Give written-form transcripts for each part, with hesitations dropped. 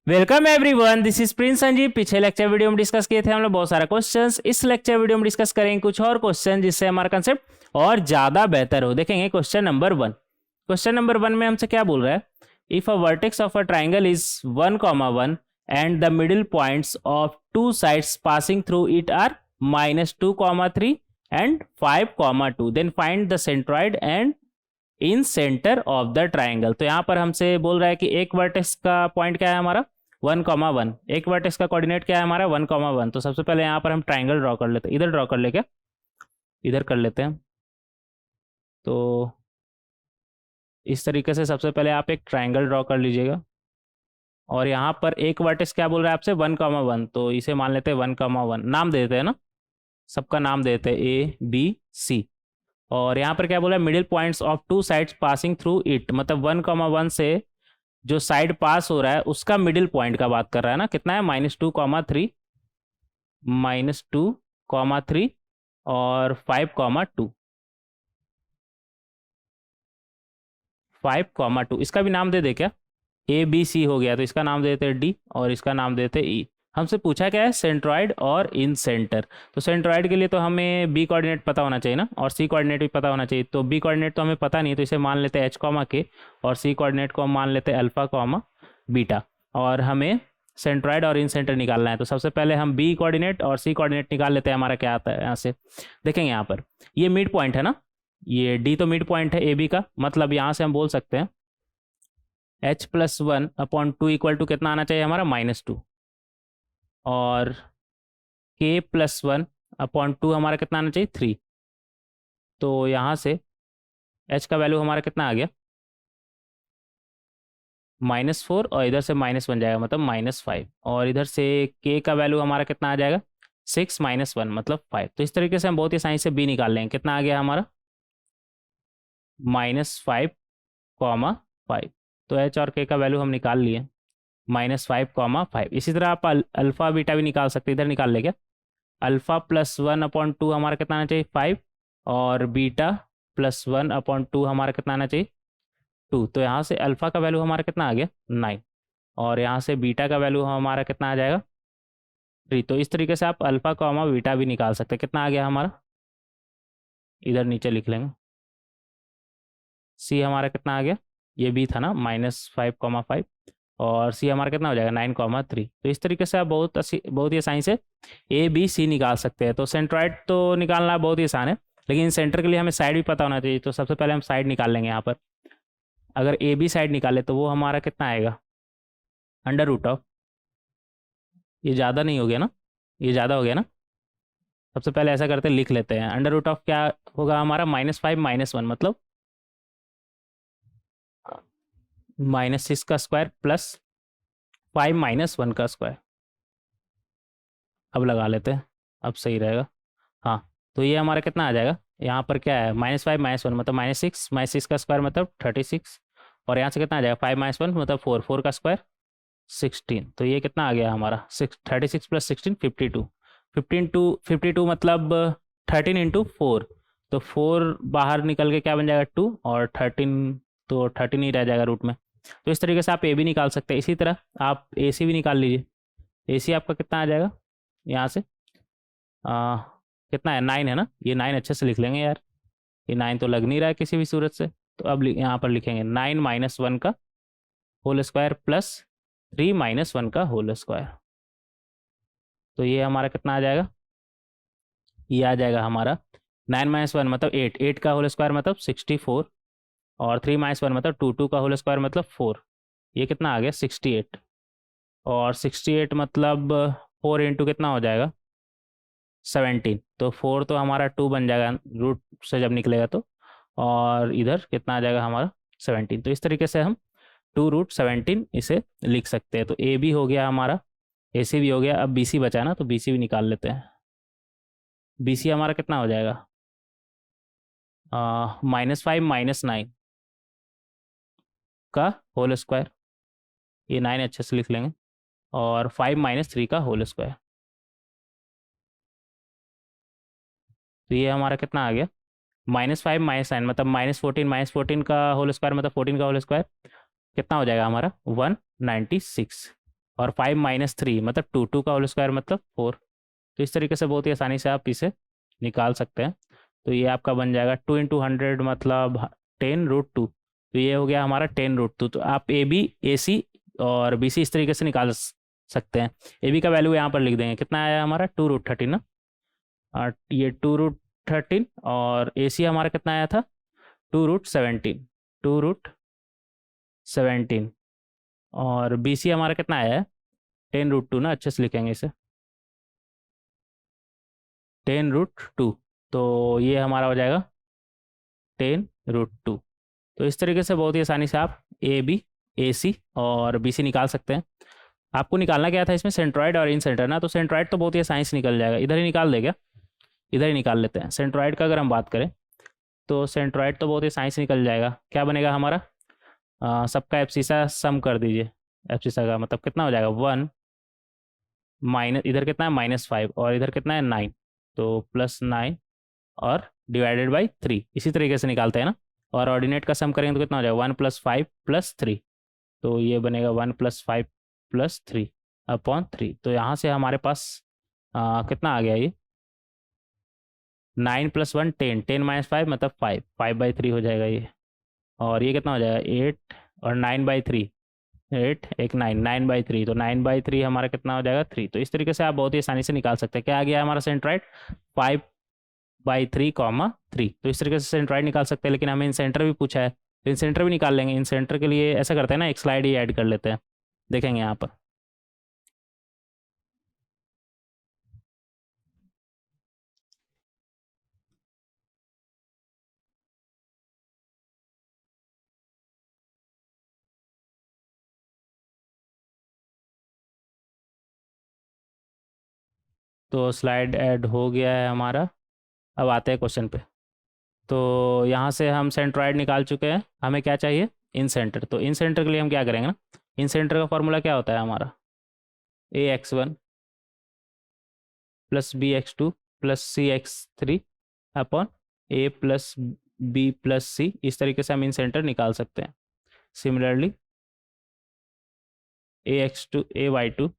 Welcome everyone, this is Prince Sanjeev. पिछले lecture video में discuss किए थे हम लोग बहुत सारे क्वेश्चंस। इस लेक्चर वीडियो में डिस्कस करेंगे कुछ और क्वेश्चन जिससे हमारा कंसेप्ट और ज्यादा बेहतर हो। देखेंगे क्वेश्चन नंबर 1। क्वेश्चन नंबर 1 में हमसे क्या बोल रहा है, if a vertex of a triangle is 1,1 and the middle points of two sides passing through it are -2,3 and 5,2, then find the centroid and incentre of the triangle. तो यहाँ पर हमसे बोल रहा है कि एक वर्टेक्स का पॉइंट क्या है हमारा 1,1, एक वर्टेक्स का कोऑर्डिनेट क्या है हमारा 1,1। तो सबसे पहले यहाँ पर हम ट्राइंगल ड्रॉ कर लेते हैं। इधर ड्रॉ कर ले क्या, इधर कर लेते हैं। तो इस तरीके से सबसे पहले आप एक ट्राइंगल ड्रॉ कर लीजिएगा और यहाँ पर एक वर्टेक्स क्या बोल रहा है आपसे 1,1, तो इसे मान लेते हैं 1,1। नाम दे देते हैं ना, सबका नाम दे देते हैं A B C। और यहाँ पर क्या बोला है, middle points of two sides passing through it, मतलब 1,1 से जो साइड पास हो रहा है उसका मिडिल पॉइंट का बात कर रहा है ना। कितना है -2,3, -2,3 और 5,2, 5,2। इसका भी नाम दे दे क्या, ABC हो गया तो इसका नाम दे देते हैं D और इसका नाम देते हैं E। हमसे पूछा क्या है, सेंट्रॉइड और इन सेंटर। तो सेंट्रॉइड के लिए तो हमें B कोऑर्डिनेट पता होना चाहिए ना, और C कोऑर्डिनेट भी पता होना चाहिए। तो B कोऑर्डिनेट तो हमें पता नहीं है, तो इसे मान लेते हैं H, और C कोऑर्डिनेट को हम मान लेते हैं अल्फा, बीटा। और हमें सेंट्रॉइड और इन सेंटर निकालना है। तो सबसे पहले हम B कोऑर्डिनेट और C कोऑर्डिनेट निकाल लेते हैं। हमारा क्या आता है यहाँ से, देखेंगे यहाँ पर ये मिड पॉइंट है ना, ये D तो मिड पॉइंट है AB का, मतलब यहाँ से हम बोल सकते हैं H+1/2 इक्वल टू कितना आना चाहिए हमारा -2, और K+1/2 हमारा कितना आना चाहिए 3। तो यहाँ से H का वैल्यू हमारा कितना आ गया -4, और इधर से माइनस बन जाएगा मतलब -5, और इधर से K का वैल्यू हमारा कितना आ जाएगा 6 - 1 मतलब 5। तो इस तरीके से हम बहुत ही आसानी से B निकाल लेंगे। कितना आ गया हमारा -5,5। तो H और K का वैल्यू हम निकाल लिए -5,5। इसी तरह आप अल्फा बीटा भी निकाल सकते हैं। इधर निकाल ले क्या, α+1/2 हमारा कितना आना चाहिए 5, और β+1/2 हमारा कितना आना चाहिए 2। तो यहाँ से अल्फा का वैल्यू हमारा कितना आ गया 9, और यहाँ से बीटा का वैल्यू हमारा कितना आ जाएगा 3। तो इस तरीके से आप अल्फा बीटा भी निकाल सकते हैं। कितना आ गया हमारा, इधर नीचे लिख लेंगे। सी हमारा कितना आ गया, ये बी था ना -5,5, और सी हमारा कितना हो जाएगा 9,3। तो इस तरीके से आप बहुत ही आसानी से ABC निकाल सकते हैं। तो सेंट्रॉइड तो निकालना बहुत ही आसान है, लेकिन सेंटर के लिए हमें साइड भी पता होना चाहिए। तो सबसे पहले हम साइड निकाल लेंगे। यहाँ पर अगर AB साइड निकाले तो वो हमारा कितना आएगा √, ये ज़्यादा नहीं हो गया ना, ये ज़्यादा हो गया ना। सबसे पहले ऐसा करते लिख लेते हैं, √, क्या होगा हमारा -5 - 1 मतलब -6 का स्क्वायर प्लस 5 - 1 का स्क्वायर। अब लगा लेते हैं, अब सही रहेगा। हाँ, तो ये हमारा कितना आ जाएगा, यहाँ पर क्या है -5 - 1 मतलब -6 का स्क्वायर मतलब 36, और यहाँ से कितना आ जाएगा 5 - 1 मतलब 4 का स्क्वायर 16। तो ये कितना आ गया हमारा 36 + 16 52 मतलब 13 × 4। तो 4 बाहर निकल के क्या बन जाएगा 2, और 13 तो 13 ही रह जाएगा रूट में। तो इस तरीके से आप AB निकाल सकते हैं। इसी तरह आप AC भी निकाल लीजिए। AC आपका कितना आ जाएगा यहाँ से कितना है 9 है ना, ये 9 अच्छे से लिख लेंगे यार, ये 9 तो लग नहीं रहा है किसी भी सूरत से। तो अब यहाँ पर लिखेंगे 9 - 1 का होल स्क्वायर प्लस 3 - 1 का होल स्क्वायर। तो ये हमारा कितना आ जाएगा, ये आ जाएगा हमारा 9 - 1 मतलब 8 का होल स्क्वायर मतलब 64, और 3 - 1 मतलब 2 का होल स्क्वायर मतलब 4। ये कितना आ गया 68, और 68 मतलब 4 इंटू कितना हो जाएगा 17। तो 4 तो हमारा 2 बन जाएगा रूट से जब निकलेगा तो, और इधर कितना आ जाएगा हमारा 17। तो इस तरीके से हम 2√17 इसे लिख सकते हैं। तो AB हो गया हमारा, AC भी हो गया। अब BC बचा ना, तो BC भी निकाल लेते हैं। BC हमारा कितना हो जाएगा -5 - 9 का होल स्क्वायर, ये 9 अच्छे से लिख लेंगे, और 5 - 3 का होल स्क्वायर। तो ये हमारा कितना आ गया -5 - 9 मतलब -14 का होल स्क्वायर मतलब 14 का होल स्क्वायर। कितना हो जाएगा हमारा 196, और 5 - 3 मतलब 2, 2 का होल स्क्वायर मतलब 4। तो इस तरीके से बहुत ही आसानी से आप इसे निकाल सकते हैं। तो ये आपका बन जाएगा 2 × 100 मतलब 10√2। तो ये हो गया हमारा 10√2। तो आप ए बी ए सी और बी सी इस तरीके से निकाल सकते हैं। ए बी का वैल्यू यहाँ पर लिख देंगे, कितना आया हमारा 2√13 ना। और ये 2√13 और ए सी हमारा कितना आया था 2√17। 2√17 और बी सी हमारा कितना आया है 10√2 ना, अच्छे से लिखेंगे इसे 10√2। तो ये हमारा हो जाएगा 10√2। तो इस तरीके से बहुत ही आसानी से आप ए बी ए सी और बी सी निकाल सकते हैं। आपको निकालना क्या था इसमें सेंट्रॉइड और इन सेंटर ना, तो सेंट्रॉइड तो बहुत ही आसानी से निकल जाएगा, इधर ही निकाल देगा, इधर ही निकाल लेते हैं। सेंट्रॉइड का अगर हम बात करें तो सेंट्रॉइड तो बहुत ही आसानी से निकल जाएगा। क्या बनेगा हमारा सबका एफसीसा सम कर दीजिए। एफसीसा का मतलब कितना हो जाएगा 1 माइनस, इधर कितना है -5 और इधर कितना है 9, तो +9 और डिवाइडेड बाई 3 इसी तरीके से निकालते हैं ना। और ऑर्डिनेट का सम करेंगे तो कितना हो जाएगा 1 + 5 + 3। तो ये बनेगा 1 + 5 + 3 अपॉन 3। तो यहाँ से हमारे पास कितना आ गया ये 9 + 1 10, 10 - 5 मतलब 5, 5/3 हो जाएगा ये। और ये कितना हो जाएगा 8 और 9/3, 8 एक 9, 9/3 तो 9/3 हमारा कितना हो जाएगा 3। तो इस तरीके से आप बहुत ही आसानी से निकाल सकते हैं। क्या आ गया हमारा सेंट्राइड 5/3, 3। तो इस तरीके से सेंट्राइड निकाल सकते हैं। लेकिन हमें इन सेंटर भी पूछा है तो इन सेंटर भी निकाल लेंगे। इन सेंटर के लिए ऐसा करते हैं ना, एक स्लाइड ही ऐड कर लेते हैं, देखेंगे यहाँ पर। तो स्लाइड ऐड हो गया है हमारा। अब आते हैं क्वेश्चन पे। तो यहाँ से हम सेंट्रॉइड निकाल चुके हैं, हमें क्या चाहिए इन सेंटर। तो इन सेंटर के लिए हम क्या करेंगे ना, इन सेंटर का फॉर्मूला क्या होता है हमारा ax1 + bx2 + cx3 upon a + b + c। इस तरीके से हम इन सेंटर निकाल सकते हैं। Similarly ay2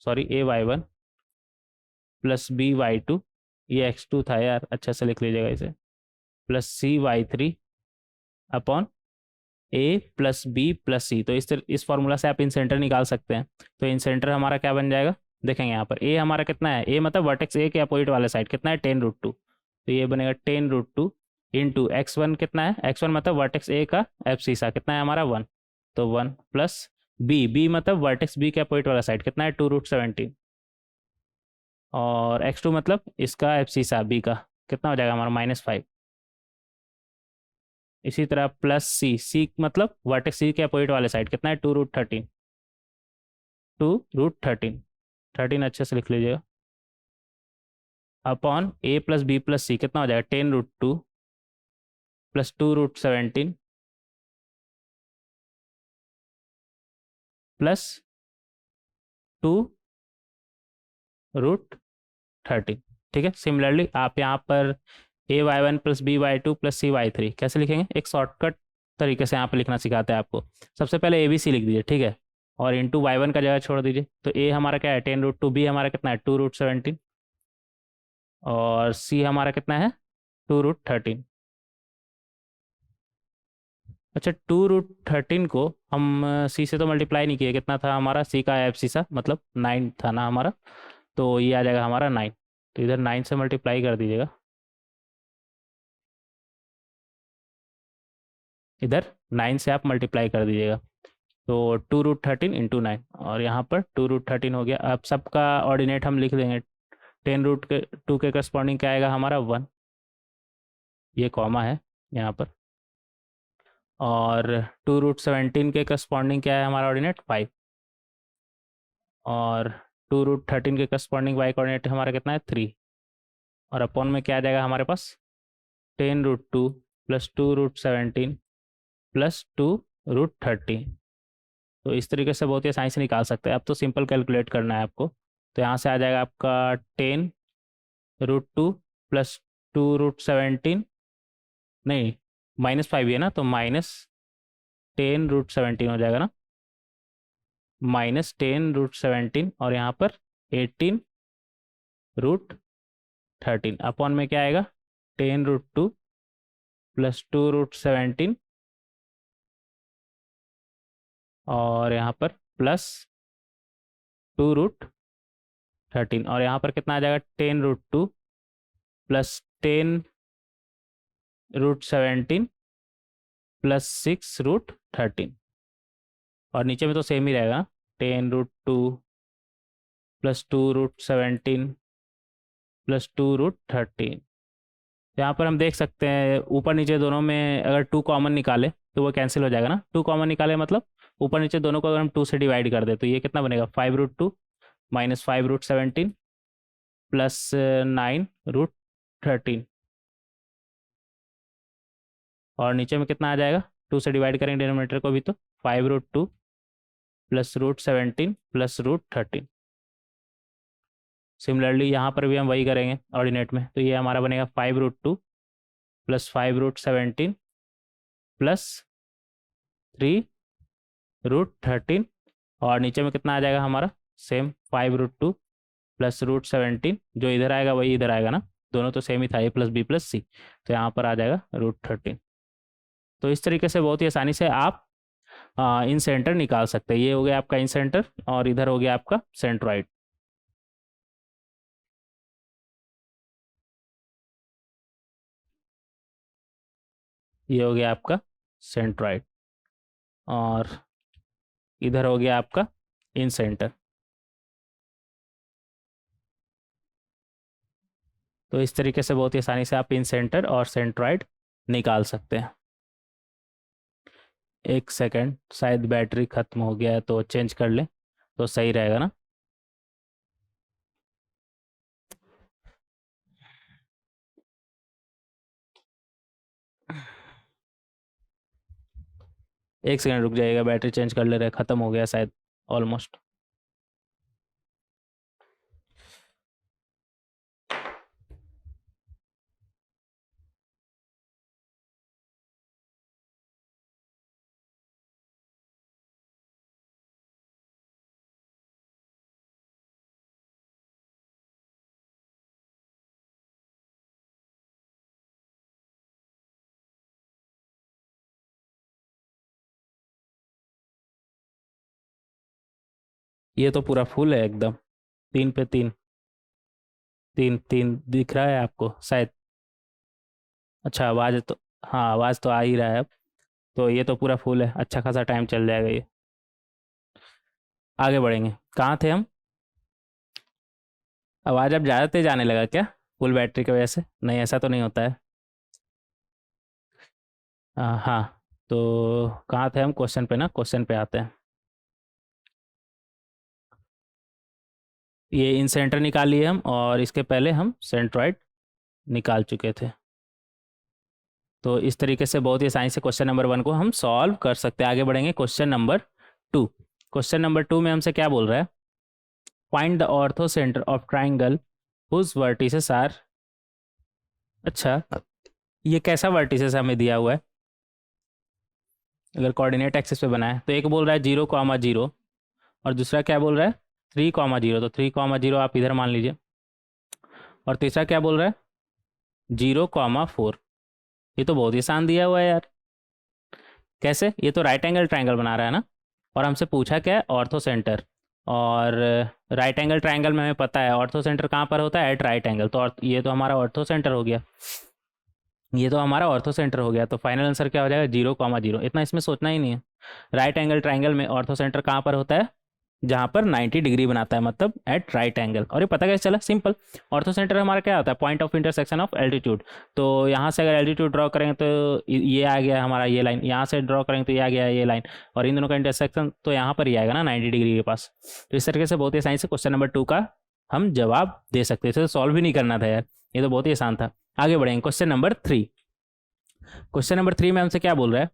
sorry ay1 + by2, ये x2 था यार, अच्छा से लिख लीजिएगा इसे, + cy3 upon a + b + c। तो इस फॉर्मूला से आप इन सेंटर निकाल सकते हैं। तो इन सेंटर हमारा क्या बन जाएगा, देखेंगे यहाँ पर a हमारा कितना है, a मतलब वर्टेक्स a के अपोजिट वाले साइड कितना है 10√2। तो ये बनेगा 10√2 इंटू x1 कितना है, x1 मतलब वर्टेक्स a का एब्सिसा कितना है हमारा 1, तो 1 प्लस b मतलब वर्टेक्स b के अपोजिट वाला साइड कितना है 2√17 और x2 मतलब इसका एब्सिसा b का कितना हो जाएगा हमारा -5। इसी तरह प्लस सी मतलब वर्टेक्स सी के अपोजिट वाले साइड कितना है 2√13, 2√13, 13 अच्छे से लिख लीजिएगा अपॉन a + b + c कितना हो जाएगा 10√2 + 2√17 प्लस 2√13। ठीक है, सिमिलरली आप यहाँ पर ay1 + by2 + cy3 कैसे लिखेंगे, एक शॉर्टकट तरीके से यहाँ पे लिखना सिखाते हैं आपको। सबसे पहले ABC लिख दीजिए, ठीक है, और इंटू y1 का जगह छोड़ दीजिए। तो a हमारा क्या है 10√2, b हमारा कितना है 2√17 और c हमारा कितना है 2√13। अच्छा 2√13 को हम c से तो मल्टीप्लाई नहीं किए, कितना था हमारा c का एब्सिसा मतलब 9 था ना हमारा, तो ये आ जाएगा हमारा 9। तो इधर 9 से मल्टीप्लाई कर दीजिएगा, इधर 9 से आप मल्टीप्लाई कर दीजिएगा। तो 2√13 इंटू 9 और यहाँ पर 2√13 हो गया। अब सबका ऑर्डिनेट हम लिख देंगे। 10√2 के करस्पॉन्डिंग क्या आएगा हमारा 1, ये कॉमा है यहाँ पर, और 2√17 के करस्पॉन्डिंग क्या है हमारा ऑर्डिनेट 5, और 2√13 के करस्पॉन्डिंग वाई कोऑर्डिनेट हमारा कितना है 3, और अपॉन में क्या आ जाएगा हमारे पास 10√2 + 2√17 + 2√13। तो इस तरीके से बहुत ही आसानी से निकाल सकते हैं। अब तो सिंपल कैलकुलेट करना है आपको। तो यहाँ से आ जाएगा आपका 10√2 + 2√17, नहीं -5 ही है ना, तो -10√17 हो जाएगा ना। माइनस 10√17 और यहाँ पर 18√13 अपॉन में क्या आएगा 10√2 प्लस 2√17 और यहाँ पर प्लस 2√13 और यहाँ पर कितना आ जाएगा 10√2 प्लस 10√17 प्लस 6√13 और नीचे में तो सेम ही रहेगा 10√2 प्लस 2√17 प्लस 2√13। यहाँ पर हम देख सकते हैं ऊपर नीचे दोनों में अगर 2 कॉमन निकाले तो वो कैंसिल हो जाएगा ना। 2 कॉमन निकाले मतलब ऊपर नीचे दोनों को अगर हम 2 से डिवाइड कर दे तो ये कितना बनेगा 5√2 माइनस 5√17 प्लस 9√13 और नीचे में कितना आ जाएगा 2 से डिवाइड करेंगे डिनोमिनेटर को भी तो 5√2 प्लस √17 प्लस √13। सिमिलरली यहाँ पर भी हम वही करेंगे ऑर्डिनेट में तो ये हमारा बनेगा 5√2 प्लस 5√17 प्लस 3√13 और नीचे में कितना आ जाएगा हमारा सेम 5√2 प्लस √17 जो इधर आएगा वही इधर आएगा ना, दोनों तो सेम ही था a plus b plus c तो यहाँ पर आ जाएगा √13। तो इस तरीके से बहुत ही आसानी से आप इन सेंटर निकाल सकते हैं। ये हो गया आपका इन सेंटर और इधर हो गया आपका सेंट्रॉइड। ये हो गया आपका सेंट्रॉइड और इधर हो गया आपका इन सेंटर। तो इस तरीके से बहुत ही आसानी से आप इन सेंटर और सेंट्रॉइड निकाल सकते हैं। एक सेकंड, शायद बैटरी ख़त्म हो गया है तो चेंज कर लें तो सही रहेगा ना। एक सेकंड रुक जाइएगा, बैटरी चेंज कर ले रहे, ख़त्म हो गया शायद ऑलमोस्ट। ये तो पूरा फुल है एकदम, 3 पे 3, 3 3 दिख रहा है आपको शायद। अच्छा आवाज़ तो, हाँ आवाज़ तो आ ही रहा है अब। तो ये तो पूरा फुल है, अच्छा खासा टाइम चल जाएगा ये। आगे बढ़ेंगे, कहाँ थे हम? आवाज़ अब ज़्यादा तेज आने लगा क्या फुल बैटरी की वजह से? नहीं ऐसा तो नहीं होता है। हाँ तो कहाँ थे हम? क्वेश्चन पे ना, क्वेश्चन पे आते हैं। ये इन सेंटर निकाल लिए हम और इसके पहले हम सेंट्रॉइड निकाल चुके थे। तो इस तरीके से बहुत ही आसानी से क्वेश्चन नंबर 1 को हम सॉल्व कर सकते हैं। आगे बढ़ेंगे क्वेश्चन नंबर 2। क्वेश्चन नंबर 2 में हमसे क्या बोल रहा है? Find the orthocentre of triangle whose vertices are. अच्छा ये कैसा वर्टिसेस हमें दिया हुआ है? अगर कोऑर्डिनेट एक्सिस पे बना है तो एक बोल रहा है 0,0 और दूसरा क्या बोल रहा है 3,0, तो 3,0 आप इधर मान लीजिए और तीसरा क्या बोल रहा है 0,4। ये तो बहुत ही आसान दिया हुआ है यार। कैसे? ये तो राइट एंगल ट्रायंगल बना रहा है ना, और हमसे पूछा क्या है ऑर्थो सेंटर। और राइट एंगल ट्रायंगल में हमें पता है ऑर्थो सेंटर कहाँ पर होता है, एट राइट एंगल। तो ये तो हमारा ऑर्थो सेंटर हो गया, ये तो हमारा ऑर्थो सेंटर हो गया। तो फाइनल आंसर क्या हो जाएगा 0,0। इतना इसमें सोचना ही नहीं है। राइट एंगल ट्रायंगल में ऑर्थो सेंटर कहाँ पर होता है? जहाँ पर 90 डिग्री बनाता है, मतलब एट राइट एंगल। और ये पता कैसे चला? सिंपल, ऑर्थो सेंटर हमारा क्या होता है point of intersection of altitude. तो यहाँ से अगर एल्टीट्यूड ड्रॉ करेंगे तो ये आ गया हमारा ये लाइन, यहाँ से ड्रॉ करेंगे तो ये आ गया ये लाइन, और इन दोनों का इंटरसेक्शन तो यहाँ पर ही आएगा ना 90 डिग्री के पास। तो इस तरीके से बहुत ही आसानी से क्वेश्चन नंबर 2 का हम जवाब दे सकते थे। तो सॉल्व भी नहीं करना था यार, ये तो बहुत ही आसान था। आगे बढ़ेंगे क्वेश्चन नंबर 3। क्वेश्चन नंबर 3 में हमसे क्या बोल रहा है?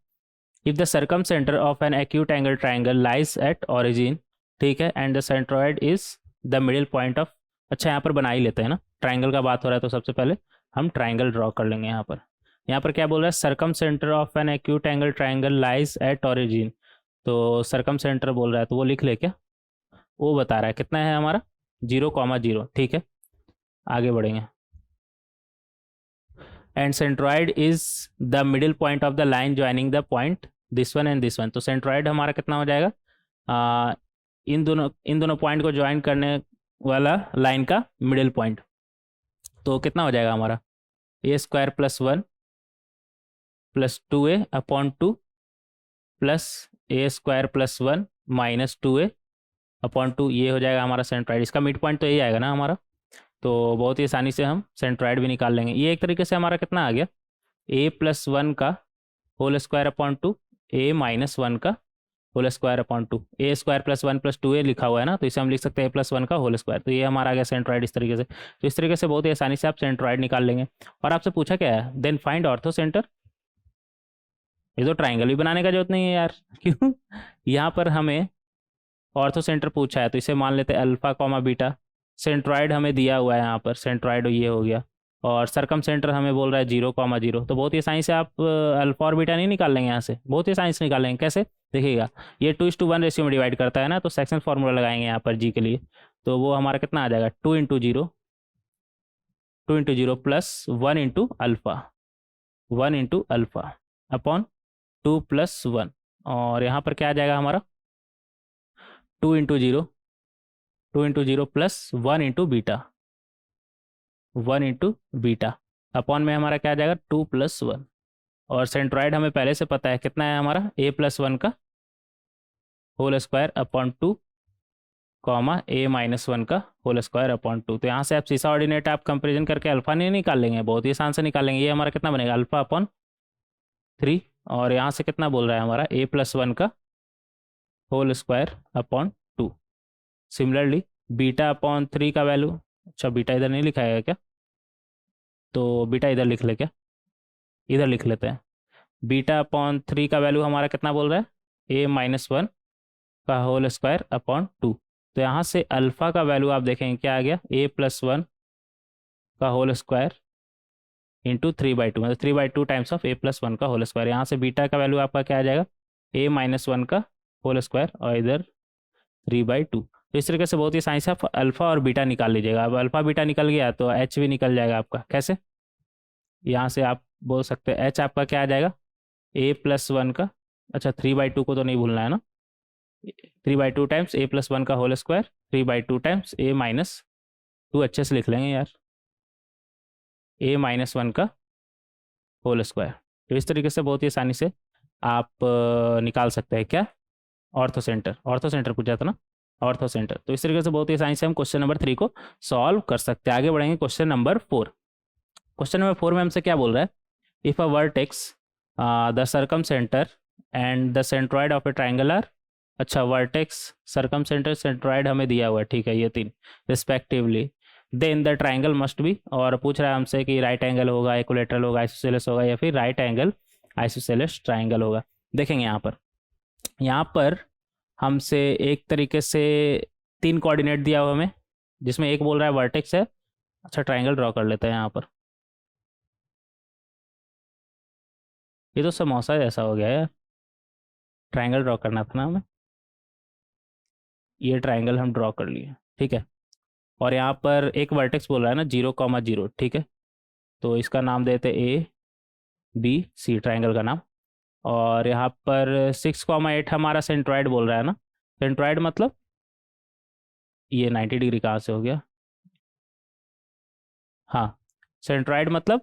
If the circum centre of an acute angle triangle lies at origin, ठीक है, and the centroid is the middle point of. अच्छा यहाँ पर बना ही लेते हैं ना, ट्राइंगल का बात हो रहा है तो सबसे पहले हम ट्राइंगल ड्रॉ कर लेंगे। यहाँ पर क्या बोल रहा है? Circum centre of an acute angle triangle lies at origin. तो सरकम सेंटर बोल रहा है तो वो लिख ले क्या, वो बता रहा है कितना है हमारा 0,0, ठीक है आगे बढ़ेंगे। And centroid is the middle point of the line joining the point this one and this one. तो सेंट्रॉइड हमारा कितना हो जाएगा, इन दोनों पॉइंट को ज्वाइन करने वाला लाइन का मिडिल पॉइंट। तो कितना हो जाएगा हमारा a² + 1 + 2a upon 2 plus a² + 1 - 2a upon 2, ये हो जाएगा हमारा सेंट्रॉइड। इसका मिड पॉइंट तो यही आएगा ना हमारा, तो बहुत ही आसानी से हम सेंट्रॉइड भी निकाल लेंगे। ये एक तरीके से हमारा कितना आ गया a + 1 का होल स्क्वायर अपॉन 2 a - 1 का whole square upon 2, a² + 1 + 2a लिखा हुआ है ना, तो इसे हम लिख सकते हैं a + 1 का होल स्क्वायर। तो ये हमारा आ गया सेंट्रॉइड इस तरीके से। तो इस तरीके से बहुत ही आसानी से आप सेंट्रॉइड निकाल लेंगे। और आपसे पूछा क्या है, देन फाइंड ऑर्थो सेंटर। ये तो ट्राइंगल भी बनाने का जरूरत नहीं है यार क्यों, यहाँ पर हमें ऑर्थो सेंटर पूछा है तो इसे मान लेते हैं अल्फा कॉमा बीटा। सेंट्रॉइड हमें दिया हुआ है यहाँ पर, सेंट्रॉइड ये हो गया, और सरकम सेंटर हमें बोल रहा है 0,0। तो बहुत ही आसानी से आप अल्फा और बीटा नहीं निकाल लेंगे यहाँ से, बहुत ही आसानी से निकाल लेंगे। कैसे देखिएगा, ये 2:1 रेशियो में डिवाइड करता है ना, तो सेक्शन फार्मूला लगाएंगे यहाँ पर जी के लिए। तो वो हमारा कितना आ जाएगा 2 × 0 प्लस 1 × अल्फा 1 × अल्फा अपॉन 2 + 1, और यहाँ पर क्या आ जाएगा हमारा 2 × 0 प्लस 1 × बीटा 1 × बीटा अपॉन में हमारा क्या आ जाएगा 2 + 1। और सेंट्रॉइड हमें पहले से पता है कितना है हमारा a + 1 का whole square upon 2 comma a - 1 का होल स्क्वायर अपॉन 2। तो यहाँ से आप सीसा ऑर्डिनेट आप कंपेरिजन करके अल्फा नहीं निकाल लेंगे, बहुत ही आसान से निकाल लेंगे। ये हमारा कितना बनेगा अल्फा अपॉन 3, और यहाँ से कितना बोल रहा है हमारा a + 1 का whole square upon 2। Similarly beta upon 3 का वैल्यू, अच्छा बीटा इधर नहीं लिखा है क्या, तो बीटा इधर लिख ले क्या, इधर लिख लेते हैं। बीटा अपॉन 3 का वैल्यू हमारा कितना बोल रहा है a - 1 का होल स्क्वायर अपॉन 2। तो यहाँ से अल्फा का वैल्यू आप देखेंगे क्या आ गया a + 1 का होल स्क्वायर इंटू 3/2, मतलब 3/2 टाइम्स ऑफ a + 1 का होल स्क्वायर। यहाँ से बीटा का वैल्यू आपका क्या आ जाएगा a - 1 का होल स्क्वायर और इधर 3/2। तो इस तरीके से बहुत ही आसानी से आप अल्फा और बीटा निकाल लीजिएगा। अब अल्फा बीटा निकल गया तो एच भी निकल जाएगा आपका। कैसे, यहाँ से आप बोल सकते हैं एच आपका क्या आ जाएगा a + 1 का, अच्छा 3/2 को तो नहीं भूलना है ना, 3/2 टाइम्स a + 1 का होल स्क्वायर 3/2 टाइम्स a - 2, अच्छे से लिख लेंगे यार, a - 1 का होल स्क्वायर। तो इस तरीके से बहुत ही आसानी से आप निकाल सकते हैं क्या ऑर्थो सेंटर पूछा था ना, ऑर्थो सेंटर। तो इस तरीके से बहुत ही आसानी से हम क्वेश्चन नंबर 3 को सॉल्व कर सकते हैं। आगे बढ़ेंगे क्वेश्चन नंबर 4। क्वेश्चन नंबर 4 में हमसे क्या बोल रहा है, if a vertex the circumcentre and the centroid of a triangle are, अच्छा वर्टेक्स सरकम सेंटर सेंट्रॉइड हमें दिया हुआ है, ठीक है ये 3 respectively, then the triangle must be, और पूछ रहा है हमसे कि राइट एंगल होगा, इक्विलेटरल होगा, आइसोसेलेस होगा, या फिर राइट एंगल आइसोसेलेस ट्राइंगल होगा। देखेंगे यहाँ पर हमसे एक तरीके से 3 कोऑर्डिनेट दिया हुआ हमें, जिसमें एक बोल रहा है वर्टेक्स है। अच्छा ट्राइंगल ड्रॉ कर लेते हैं यहाँ पर, ये तो समोसा जैसा हो गया यार, ट्राइंगल ड्रॉ करना था ना हमें, ये ट्राइंगल हम ड्रॉ कर लिए, ठीक है। और यहाँ पर एक वर्टेक्स बोल रहा है ना 0,0, ठीक है, तो इसका नाम देते ABC ट्राइंगल का नाम। और यहाँ पर 6,8 हमारा सेंट्रॉइड बोल रहा है ना, सेंट्रॉइड मतलब ये 90 डिग्री कहाँ से हो गया, हाँ सेंट्रॉइड मतलब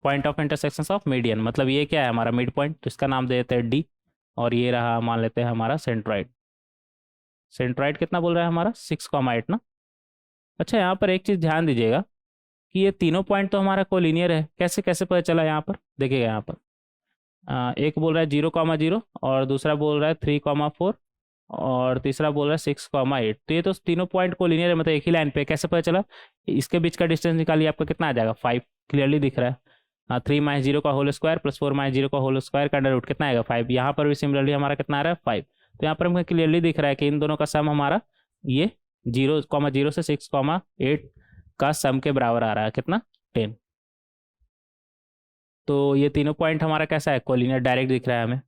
point of intersection of median, मतलब ये क्या है हमारा मिड पॉइंट, तो इसका नाम दे देते हैं D। और ये रहा मान लेते हैं हमारा सेंट्रॉइड कितना बोल रहा है हमारा 6,8 ना। अच्छा यहाँ पर एक चीज़ ध्यान दीजिएगा कि ये तीनों पॉइंट तो हमारा कोलिनियर है, कैसे कैसे पता चला यहाँ पर देखिएगा, यहाँ पर एक बोल रहा है 0,0 और दूसरा बोल रहा है 3,4 और तीसरा बोल रहा है 6,8। तो ये तो तीनों पॉइंट कोलिनियर है, मतलब एक ही लाइन पे, कैसे पता चला, इसके बीच का डिस्टेंस निकालिए, आपका कितना आ जाएगा 5, क्लियरली दिख रहा है। 3 - 0 का होल स्क्वायर प्लस 4 - 0 का होल स्क्वायर का अंडर रूट कितना आएगा 5। यहाँ पर भी सिमिलरली हमारा कितना आ रहा है 5। तो यहाँ पर हमें क्लियरली दिख रहा है कि इन दोनों का सम हमारा ये 0,0 से 6,8 का सम के बराबर आ रहा है, कितना 10। तो ये तीनों पॉइंट हमारा कैसा है कोलिनियर, डायरेक्ट दिख रहा है हमें।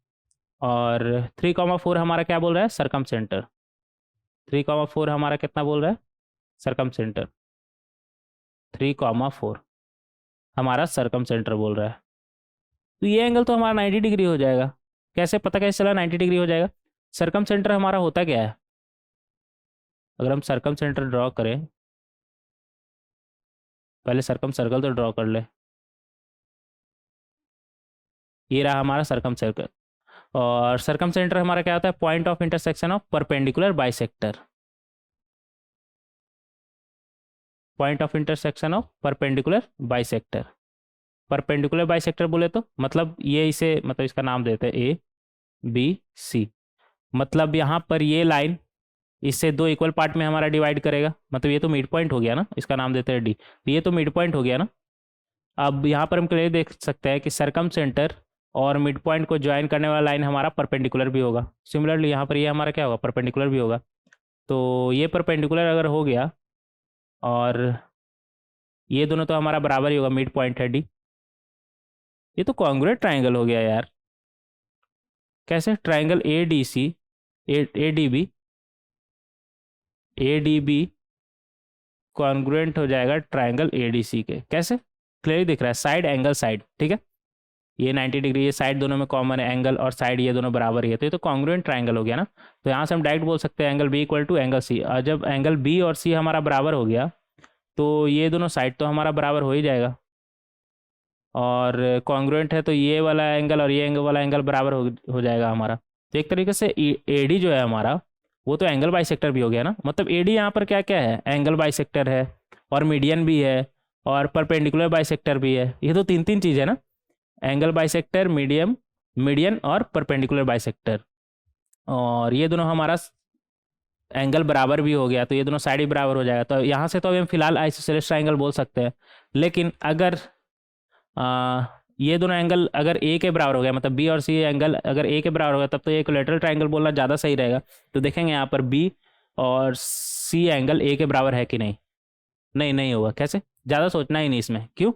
और 3,4 हमारा क्या बोल रहा है, सरकम सेंटर। 3,4 हमारा कितना बोल रहा है, सरकम सेंटर। 3,4 हमारा सरकम सेंटर बोल रहा है। तो ये एंगल तो हमारा 90 डिग्री हो जाएगा। कैसे पता कैसे चला 90 डिग्री हो जाएगा? सरकम सेंटर हमारा होता क्या है, अगर हम सरकम सेंटर ड्रॉ करें, पहले सरकम सर्कल तो ड्रॉ कर ले। ये रहा हमारा सरकम सर्कल। और सरकम सेंटर हमारा क्या होता है, point of intersection of perpendicular bisector. Point of intersection of perpendicular bisector. Perpendicular bisector बोले तो मतलब ये इसे मतलब इसका नाम देते हैं ए बी सी। मतलब यहाँ पर ये लाइन इससे दो इक्वल पार्ट में हमारा डिवाइड करेगा, मतलब ये तो मिड पॉइंट हो गया ना, इसका नाम देते हैं डी, तो ये तो मिड पॉइंट हो गया ना। अब यहाँ पर हम क्लियर देख सकते हैं कि सरकम सेंटर और मिड पॉइंट को ज्वाइन करने वाला लाइन हमारा परपेंडिकुलर भी होगा। सिमिलरली यहाँ पर ये हमारा क्या होगा, परपेंडिकुलर भी होगा। तो ये परपेंडिकुलर अगर हो गया और ये दोनों तो हमारा बराबर ही होगा, मिड पॉइंट है डी। ये तो कॉन्ग्रुएंट ट्राइंगल हो गया यार। कैसे? Triangle A D C, A D B, A D B congruent हो जाएगा ट्राइंगल ए डी सी के। कैसे? क्लियरली दिख रहा है, साइड एंगल साइड, ठीक है। ये 90 डिग्री, ये साइड दोनों में कॉमन है, एंगल और साइड ये दोनों बराबर ही है, तो ये तो कॉन्ग्रुएंट ट्राइंगल हो गया ना। तो यहाँ से हम डायरेक्ट बोल सकते हैं angle B equal to angle C. और जब एंगल बी और सी हमारा बराबर हो गया तो ये दोनों साइड तो हमारा बराबर हो ही जाएगा। और कॉन्ग्रुएंट है तो ये वाला एंगल और ये एंगल वाला एंगल बराबर हो जाएगा हमारा। तो एक तरीके से ए डी जो है हमारा वो तो एंगल बाइसेक्टर भी हो गया ना। मतलब ए डी यहाँ पर क्या क्या है, एंगल बाइसेक्टर है और मीडियन भी है और परपेंडिकुलर बाइसेक्टर भी है। ये तो तीन तीन चीज़ है ना, एंगल बाइसेक्टर, मीडियन और परपेंडिकुलर बाइसेक्टर। और ये दोनों हमारा एंगल बराबर भी हो गया तो ये दोनों साइड ही बराबर हो जाएगा। तो यहाँ से तो अभी हम फिलहाल आइसोसेलेस ट्राइंगल बोल सकते हैं। लेकिन अगर ये दोनों एंगल अगर ए के बराबर हो गया, मतलब बी और सी एंगल अगर ए के बराबर हो गया, तब तो ये इक्विलैटरल ट्राइंगल बोलना ज़्यादा सही रहेगा। तो देखेंगे यहाँ पर बी और सी एंगल ए के बराबर है कि नहीं। नहीं, नहीं होगा। कैसे? ज़्यादा सोचना ही नहीं इसमें। क्यों?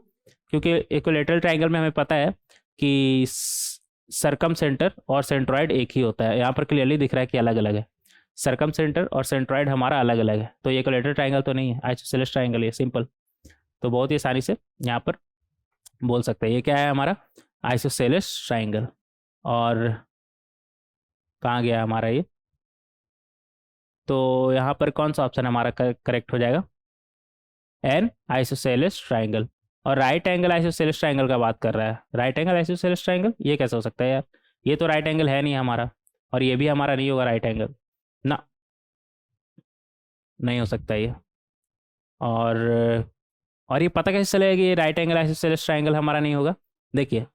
क्योंकि इक्विलैटरल ट्राइंगल में हमें पता है कि सरकम सेंटर और सेंट्रॉइड एक ही होता है। यहाँ पर क्लियरली दिख रहा है कि अलग अलग है, सरकम सेंटर और सेंट्रॉइड हमारा अलग अलग है। तो ये इक्विलैटरल ट्राइंगल तो नहीं है, आइसोसेलेस ट्राइंगल है, सिंपल। तो बहुत ही आसानी से यहाँ पर बोल सकते हैं ये क्या है हमारा, आइसोसेलेस ट्राइंगल। और कहाँ गया हमारा ये, तो यहाँ पर कौन सा ऑप्शन हमारा करेक्ट हो जाएगा, एन आइसोसेलेस ट्राइंगल। और राइट एंगल आइसोसेलेस ट्राइंगल का बात कर रहा है, राइट एंगल आइसोसेलेस ट्राइंगल ये कैसे हो सकता है यार, ये तो राइट एंगल है नहीं हमारा, और ये भी हमारा नहीं होगा राइट एंगल ना, नहीं हो सकता ये। और और ये पता कैसे चलेगा कि ये राइट एंगल आइसोसेलेस ट्राइंगल हमारा नहीं होगा। देखिए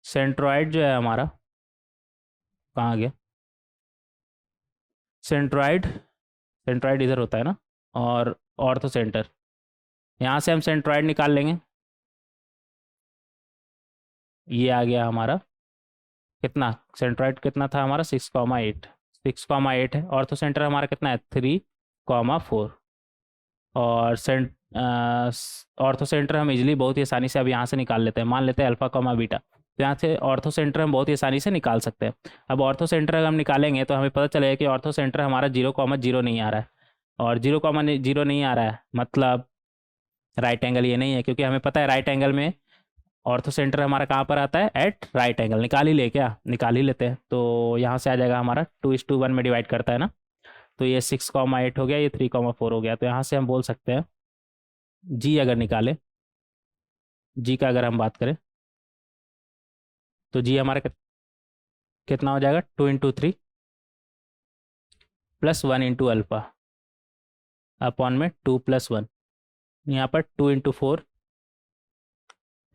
सेंट्रॉइड जो है हमारा, कहाँ गया सेंट्रॉइड, सेंट्रॉइड इधर होता है ना, और ऑर्थो सेंटर, यहाँ से हम सेंट्रॉइड निकाल लेंगे। ये आ गया हमारा कितना, सेंट्रॉइड कितना था हमारा 6,8, 6,8 है। ऑर्थो सेंटर हमारा कितना है 3,4। और ऑर्थो सेंटर हम इजीली बहुत ही आसानी से अब यहाँ से निकाल लेते हैं। मान लेते हैं अल्फा कॉमा बीटा, तो यहाँ से ऑर्थो सेंटर हम बहुत ही आसानी से निकाल सकते हैं। अब ऑर्थो सेंटर अगर हम निकालेंगे तो हमें पता चलेगा कि ऑर्थो सेंटर हमारा 0,0 नहीं आ रहा है। और 0,0 नहीं आ रहा है मतलब राइट एंगल ये नहीं है, क्योंकि हमें पता है राइट एंगल में ऑर्थो सेंटर हमारा कहाँ पर आता है, एट राइट एंगल। निकाल ही ले, क्या निकाल ही लेते हैं। तो यहाँ से आ जाएगा हमारा 2:1 में डिवाइड करता है ना, तो ये 6,8 हो गया, ये 3,4 हो गया। तो यहाँ से हम बोल सकते हैं जी अगर निकाले, जी का अगर हम बात करें तो जी हमारा कितना हो जाएगा, 2 × 3 + 1 × अल्फा अपॉन में 2 + 1, यहाँ पर 2 × 4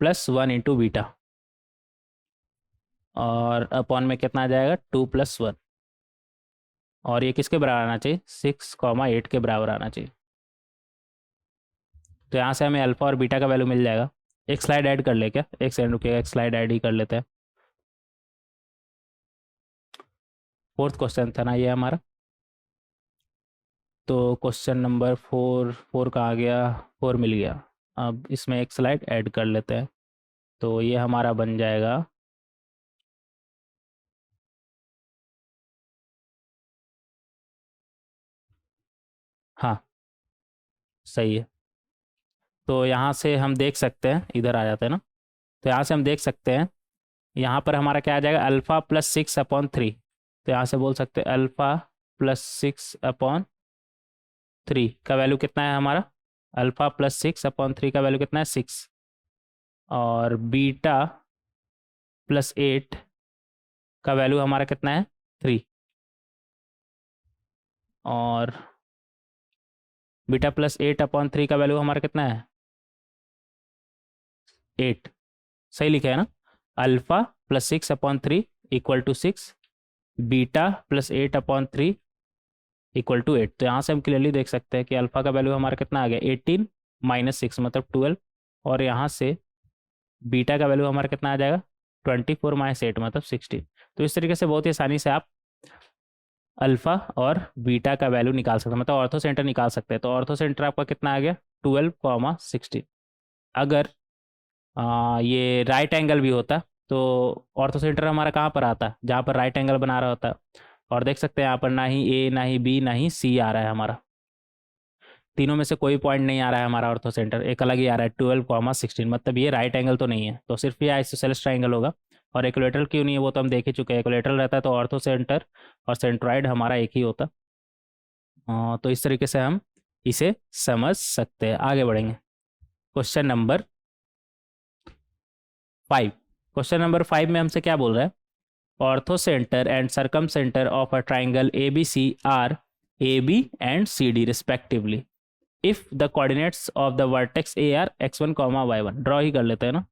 + 1 × बीटा, और अपॉन में कितना आ जाएगा 2 + 1। और ये किसके बराबर आना चाहिए, 6,8 के बराबर आना चाहिए। तो यहाँ से हमें अल्फा और बीटा का वैल्यू मिल जाएगा। एक स्लाइड ऐड कर ले क्या, एक सेकंड रुकिएगा, एक स्लाइड ऐड ही कर लेते हैं। फोर्थ क्वेश्चन था ना ये हमारा, तो क्वेश्चन नंबर 4 का आ गया, 4 मिल गया। अब इसमें एक स्लाइड ऐड कर लेते हैं, तो ये हमारा बन जाएगा हाँ सही है। तो यहाँ से हम देख सकते हैं, इधर आ जाते हैं ना, तो यहाँ से हम देख सकते हैं, यहाँ पर हमारा क्या आ जाएगा, अल्फ़ा प्लस 6/3। तो यहाँ से बोल सकते हैं अल्फ़ा प्लस 6/3 का वैल्यू कितना है हमारा, अल्फ़ा प्लस 6/3 का वैल्यू कितना है 6, और बीटा प्लस 8 का वैल्यू हमारा कितना है 3, और बीटा प्लस 8/3 का वैल्यू हमारा कितना है 8। सही लिखा है ना, alpha plus 6/3 equal to 6, beta plus 8/3 equal to 8। तो यहाँ से हम क्लियरली देख सकते हैं कि अल्फ़ा का वैल्यू हमारा कितना आ गया 18 माइनस 6 मतलब 12, और यहाँ से बीटा का वैल्यू हमारा कितना आ जाएगा 24 माइनस 8 मतलब 16। तो इस तरीके से बहुत ही आसानी से आप अल्फ़ा और बीटा का वैल्यू निकाल सकते हैं, मतलब ऑर्थो सेंटर निकाल सकते हैं। तो ऑर्थो सेंटर आपका कितना आ गया 12, 16। अगर ये राइट एंगल भी होता तो ऑर्थो सेंटर हमारा कहाँ पर आता, जहाँ पर राइट एंगल बना रहा होता। और देख सकते हैं यहाँ पर ना ही ए ना ही बी ना ही सी आ रहा है हमारा, तीनों में से कोई पॉइंट नहीं आ रहा है हमारा ऑर्थो सेंटर, एक अलग ही आ रहा है 12, 16, मतलब ये राइट एंगल तो नहीं है, तो सिर्फ ये आइसोसेलेस ट्राइंगल होगा। और इक्विलेटरल क्यों नहीं है वो तो हम देख ही चुके हैं, इक्विलेटरल रहता है तो ऑर्थो सेंटर और सेंट्रॉइड हमारा एक ही होता। तो इस तरीके से हम इसे समझ सकते हैं। आगे बढ़ेंगे, क्वेश्चन नंबर 5। क्वेश्चन नंबर 5 में हमसे क्या बोल रहा है, orthocentre and circumcentre of a triangle A B C are A B and C D respectively if the coordinates of the vertex A are x1, y1। Draw ही कर लेते हैं ना।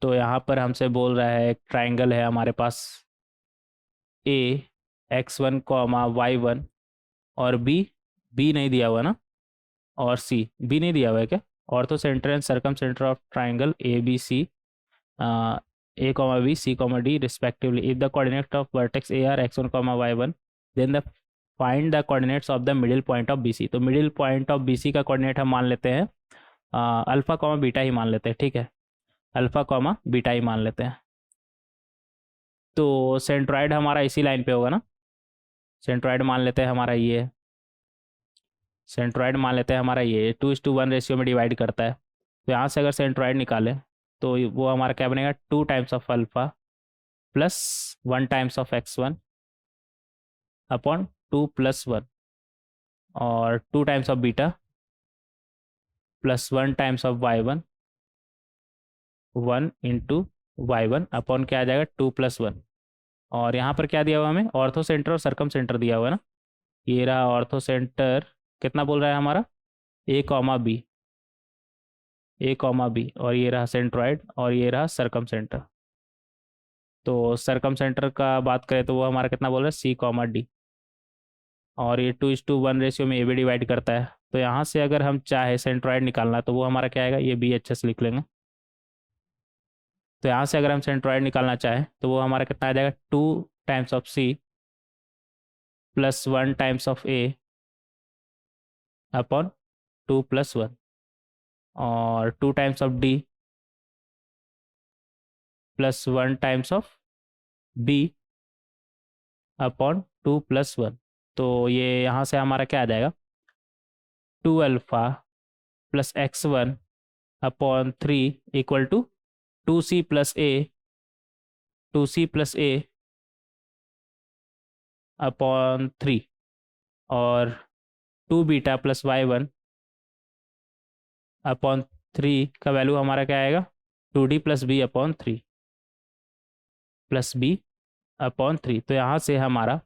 तो यहाँ पर हमसे बोल रहा है एक ट्राइंगल है हमारे पास ए x1, y1, और बी नहीं दिया हुआ ना, और सी बी नहीं दिया हुआ है क्या, orthocentre and circumcentre of triangle A B C a comma b c comma d respectively if the coordinate of vertex a are x1 y1 then the find the coordinates of the middle point of bc। तो middle point of bc का coordinate हम मान लेते हैं alpha comma beta ही मान लेते हैं, ठीक है, अल्फा कॉमा बीटा ही मान लेते हैं। तो सेंट्रॉइड हमारा इसी लाइन पे होगा ना, सेंट्रॉइड मान लेते हैं हमारा ये, सेंट्रॉइड मान लेते हैं हमारा ये 2:1 रेशियो में डिवाइड करता है। तो यहाँ से अगर सेंट्रॉइड निकालें तो वो हमारा क्या बनेगा 2 times of alpha plus 1 times of x1 upon 2 plus 1, और 2 times of beta plus 1 times of y1 1 into y1 upon क्या आ जाएगा 2 प्लस 1। और यहाँ पर क्या दिया हुआ हमें, ऑर्थो सेंटर और सर्कम सेंटर दिया हुआ है ना, ये रहा ऑर्थो सेंटर, कितना बोल रहा है हमारा a comma B, A comma B, और ये रहा सेंट्रॉइड और ये रहा सर्कम सेंटर। तो सर्कम सेंटर का बात करें तो वो हमारा कितना बोल रहा है सी कॉमा डी, और ये 2:1 रेशियो में ए बी डिवाइड करता है। तो यहाँ से अगर हम चाहे सेंट्रॉइड निकालना तो वो हमारा क्या आएगा, ये बी अच्छे से लिख लेंगे। तो यहाँ से अगर हम सेंट्रॉइड निकालना चाहें तो वो हमारा कितना आ जाएगा 2 times of C plus 1 times of A upon 2 plus 1, और 2 times of D plus 1 times of B upon 2 plus 1। तो ये यहाँ से हमारा क्या आ जाएगा 2 alpha plus x1 upon 3 equal to 2c plus A, 2c plus A upon 3, और 2 बीटा प्लस y1 अपॉन 3 का वैल्यू हमारा क्या आएगा 2d plus B upon 3 plus B upon 3। तो यहाँ से हमारा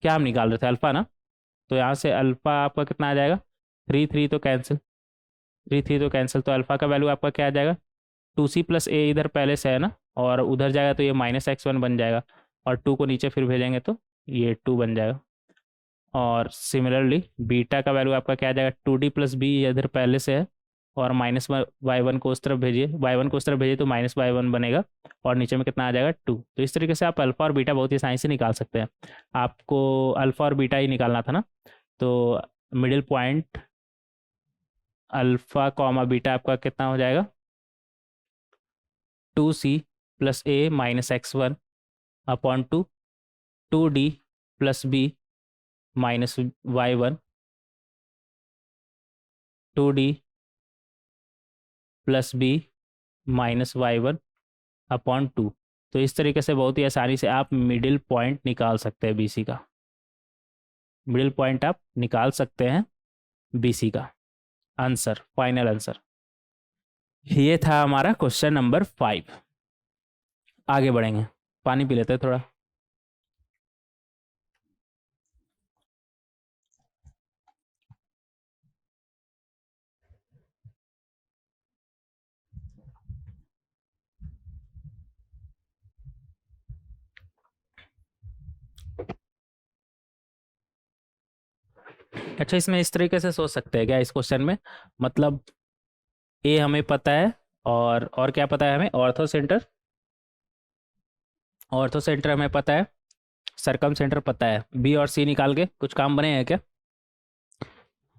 क्या हम निकाल रहे थे अल्फ़ा ना, तो यहाँ से अल्फ़ा आपका कितना आ जाएगा 3 तो कैंसिल, 3 तो कैंसिल, तो अल्फ़ा का वैल्यू आपका क्या आ जाएगा 2c प्लस ए इधर पहले से है ना, और उधर जाएगा तो ये माइनस x1 बन जाएगा, और 2 को नीचे फिर भेजेंगे तो ये 2 बन जाएगा। और सिमिलरली बीटा का वैल्यू आपका क्या आ जाएगा 2d प्लस बी इधर पहले से है, और माइनस y1 को उस तरफ भेजिए, y1 को उस तरफ भेजिए तो माइनस y1 बनेगा, और नीचे में कितना आ जाएगा 2। तो इस तरीके से आप अल्फ़ा और बीटा बहुत ही आसानी से निकाल सकते हैं। आपको अल्फ़ा और बीटा ही निकालना था ना, तो middle point alpha comma beta आपका कितना हो जाएगा 2c plus A minus x1 upon 2, 2d plus B minus y1, 2d plus B minus y1 upon 2। तो इस तरीके से बहुत ही आसानी से आप मिडिल पॉइंट निकाल सकते हैं BC का, मिडिल पॉइंट आप निकाल सकते हैं BC का आंसर, फाइनल आंसर। ये था हमारा क्वेश्चन नंबर 5। आगे बढ़ेंगे, पानी पी लेते हैं थोड़ा। अच्छा, इसमें इस तरीके से सोच सकते हैं क्या इस क्वेश्चन में, मतलब ए हमें पता है और क्या पता है हमें, ऑर्थो सेंटर, ऑर्थो सेंटर हमें पता है, सरकम सेंटर पता है, बी और सी निकाल के कुछ काम बने हैं क्या?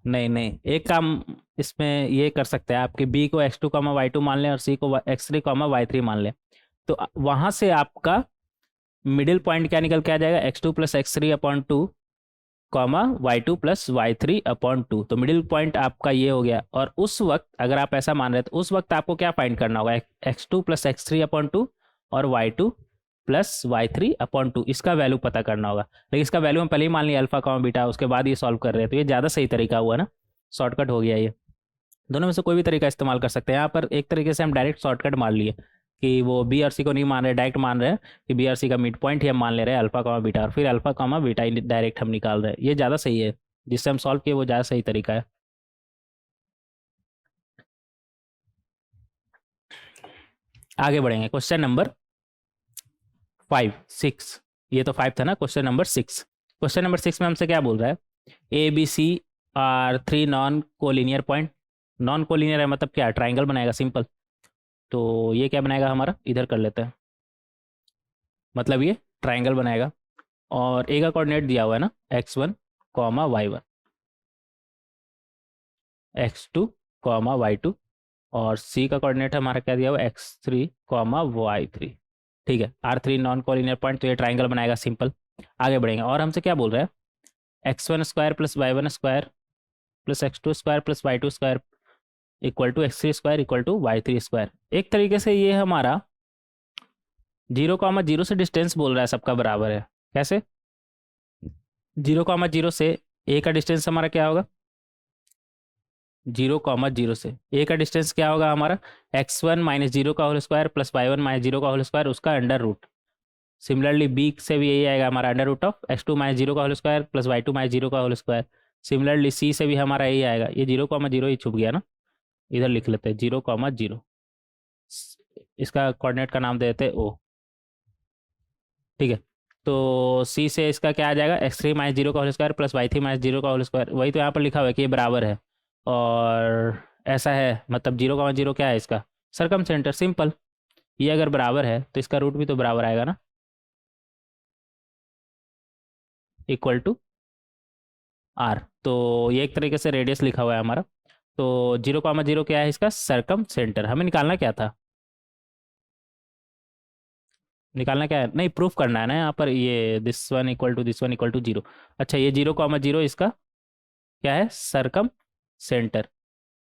नहीं नहीं, एक काम इसमें ये कर सकते हैं आपके, बी को x2 y2 मान लें और सी को x3 y3 मान लें, तो वहां से आपका मिडिल पॉइंट क्या निकल के आ जाएगा, x2 plus x3 upon 2 comma y2 plus y3 upon 2। तो मिडिल पॉइंट आपका ये हो गया। और उस वक्त अगर आप ऐसा मान रहे हैं तो उस वक्त आपको क्या फाइंड करना होगा, x2 प्लस x3 अपॉन 2 और y2 प्लस y3 अपॉन 2, इसका वैल्यू पता करना होगा। लेकिन इसका वैल्यू हम पहले ही मान लिया अल्फा कॉमा बीटा, उसके बाद ये सॉल्व कर रहे हैं, तो ये ज़्यादा सही तरीका हुआ ना, शॉर्टकट हो गया ये। दोनों में से कोई भी तरीका इस्तेमाल कर सकते हैं। यहाँ पर एक तरीके से हम डायरेक्ट शॉर्टकट मार लिए कि वो बी और सी को नहीं मान रहे, डायरेक्ट मान रहे हैं कि बी और सी का मिड पॉइंट ही हम मान ले रहे हैं अल्फा कॉमा बीटा, और फिर अल्फा कॉमा बीटा ही डायरेक्ट हम निकाल रहे हैं। ये ज़्यादा सही है, जिससे हम सॉल्व किए वो ज़्यादा सही तरीका है। आगे बढ़ेंगे, क्वेश्चन नंबर 6, ये तो 5 था ना, क्वेश्चन नंबर 6। क्वेश्चन नंबर 6 में हमसे क्या बोल रहा है, A B C are 3 non collinear point. Non collinear है मतलब क्या, ट्राइंगल बनाएगा सिंपल। तो ये क्या बनाएगा हमारा, इधर कर लेते हैं, मतलब ये ट्राइंगल बनाएगा। और ए का कोऑर्डिनेट दिया हुआ है ना, x1 comma y1, x2 comma y2, और सी का कोऑर्डिनेट हमारा क्या दिया हुआ है, x3 कॉमा y3। ठीक है, R3 नॉन कोलिनियर पॉइंट, तो ये ट्राइंगल बनाएगा सिंपल। आगे बढ़ेंगे, और हमसे क्या बोल रहा है, x1 square plus y1 square plus x2 square plus y2 square equal to x3 square equal to y3 square. एक तरीके से ये हमारा 0,0 से डिस्टेंस बोल रहा है सबका बराबर है। कैसे, 0,0 से ए का डिस्टेंस हमारा क्या होगा, 0,0 से ए का डिस्टेंस क्या होगा हमारा, x1 माइनस 0 का whole square plus y1 minus 0 का होल स्क्वायर, उसका अंडर रूट। सिमिलरली बी से भी यही आएगा हमारा, under root of x2 minus 0 का whole square plus y2 minus 0 का होल स्क्वायर। सिमिलरली सी से भी हमारा यही आएगा, ये 0,0 ही छुप गया ना, इधर लिख लेते हैं 0,0, इसका कोऑर्डिनेट का नाम दे देते हैं ओ। ठीक है, तो सी से इसका क्या आ जाएगा, x3 माइनस 0 का whole square plus y3 minus 0 का होल स्क्वायर। वही तो यहाँ पर लिखा हुआ है कि ये बराबर है, और ऐसा है मतलब 0,0 क्या है इसका, सरकम सेंटर, सिंपल। ये अगर बराबर है तो इसका रूट भी तो बराबर आएगा ना, इक्वल टू आर। तो ये एक तरीके से रेडियस लिखा हुआ है हमारा। तो 0,0 क्या है इसका, सरकम सेंटर। हमें निकालना क्या था, निकालना क्या है, नहीं प्रूफ करना है ना यहाँ पर, ये दिस वन इक्वल टू 0। अच्छा, ये 0,0 इसका क्या है, सरकम सेंटर।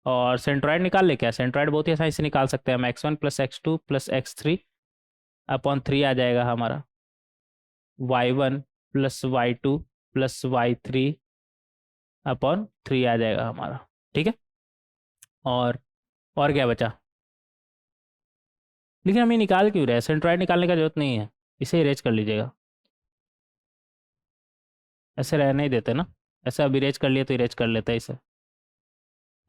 और सेंट्रॉइड निकाल ले क्या, सेंट्रॉइड बहुत ही आसानी से निकाल सकते हैं हम, x1 plus x2 plus x3 upon 3 आ जाएगा हमारा, y1 plus y2 plus y3 upon 3 आ जाएगा हमारा। ठीक है, और क्या बचा, लेकिन हम ये निकाल क्यों रहे हैं, सेंट्रॉइड निकालने का जरूरत नहीं है, इसे इरेज कर लीजिएगा, ऐसे रहने ही देते ना, ऐसे अब इरेज कर लिए तो इरेज कर लेते हैं इसे।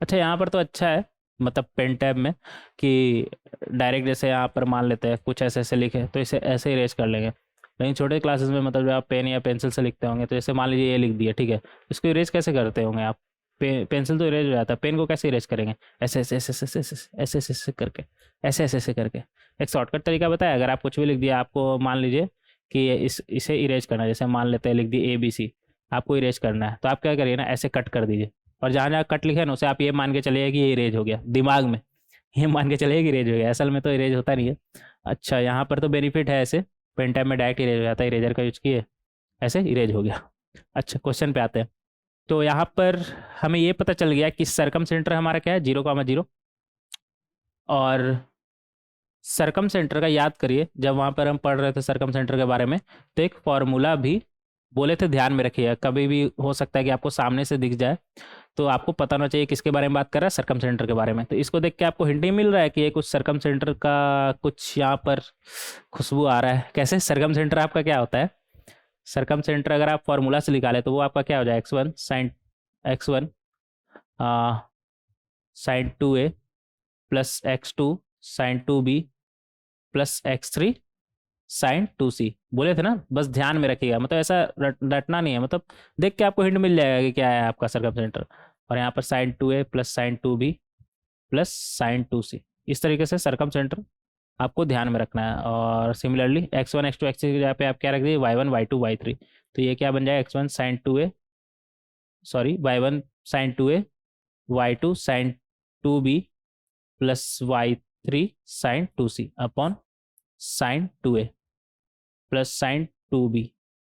अच्छा, यहाँ पर तो अच्छा है, मतलब पेन टैब में कि डायरेक्ट जैसे यहाँ पर मान लेते हैं कुछ ऐसे ऐसे लिखे तो इसे ऐसे इरेज कर लेंगे। लेकिन छोटे क्लासेस में मतलब जब आप पेन या पेंसिल से लिखते होंगे तो जैसे मान लीजिए ये लिख दिया, ठीक है, इसको इरेज कैसे करते होंगे आप, पेंसिल तो इरेज हो जाता है, पेन को कैसे इरेज करेंगे, ऐसे ऐसे ऐसे ऐसे ऐसे ऐसे ऐसे ऐसे करके, ऐसे ऐसे ऐसे करके। एक शॉर्टकट तरीका बताया, अगर आप कुछ भी लिख दिया, आपको मान लीजिए कि इसे इरेज करना है, जैसे मान लेते हैं लिख दिए ABC, आपको इरेज करना है, तो आप क्या करिए ना, ऐसे कट कर दीजिए, और जहाँ जहाँ कट लिखे ना उसे आप ये मान के चलिए कि ये इरेज हो गया, दिमाग में ये मान के चलिए कि इरेज हो गया, असल में तो इरेज होता नहीं है। अच्छा, यहाँ पर तो बेनिफिट है, ऐसे पेन टाइम में डायरेक्ट इरेज हो जाता है, इरेजर का यूज किए ऐसे इरेज हो गया। अच्छा, क्वेश्चन पे आते हैं। तो यहाँ पर हमें ये पता चल गया कि सरकम सेंटर हमारा क्या है, 0,0। और सरकम सेंटर का याद करिए, जब वहाँ पर हम पढ़ रहे थे सरकम सेंटर के बारे में, तो एक फॉर्मूला भी बोले थे, ध्यान में रखिएगा। कभी भी हो सकता है कि आपको सामने से दिख जाए, तो आपको पता होना चाहिए किसके बारे में बात कर रहा है, सरकम सेंटर के बारे में। तो इसको देख के आपको हिंट ही मिल रहा है कि ये कुछ सरकम सेंटर का कुछ यहाँ पर खुशबू आ रहा है। कैसे? सरकम सेंटर आपका क्या होता है, सरकम सेंटर अगर आप फॉर्मूला से निकालें तो वो आपका क्या हो जाए, x1 sine 2a plus x2 sine 2b plus x3 sine 2c। बोले थे ना, बस ध्यान में रखिएगा, मतलब ऐसा रटना नहीं है, मतलब देख के आपको हिंट मिल जाएगा कि क्या है आपका सरकम सेंटर। और यहाँ पर sine 2a plus sine 2b plus sine 2c, इस तरीके से सरकम सेंटर आपको ध्यान में रखना है। और सिमिलरली x1 x2 x3 की जगह पे आप क्या रख दीजिए, y1 y2 y3। तो ये क्या बन जाएगा, y1 sine 2a y2 sine 2b plus y3 sine 2c upon sine 2a plus sine 2b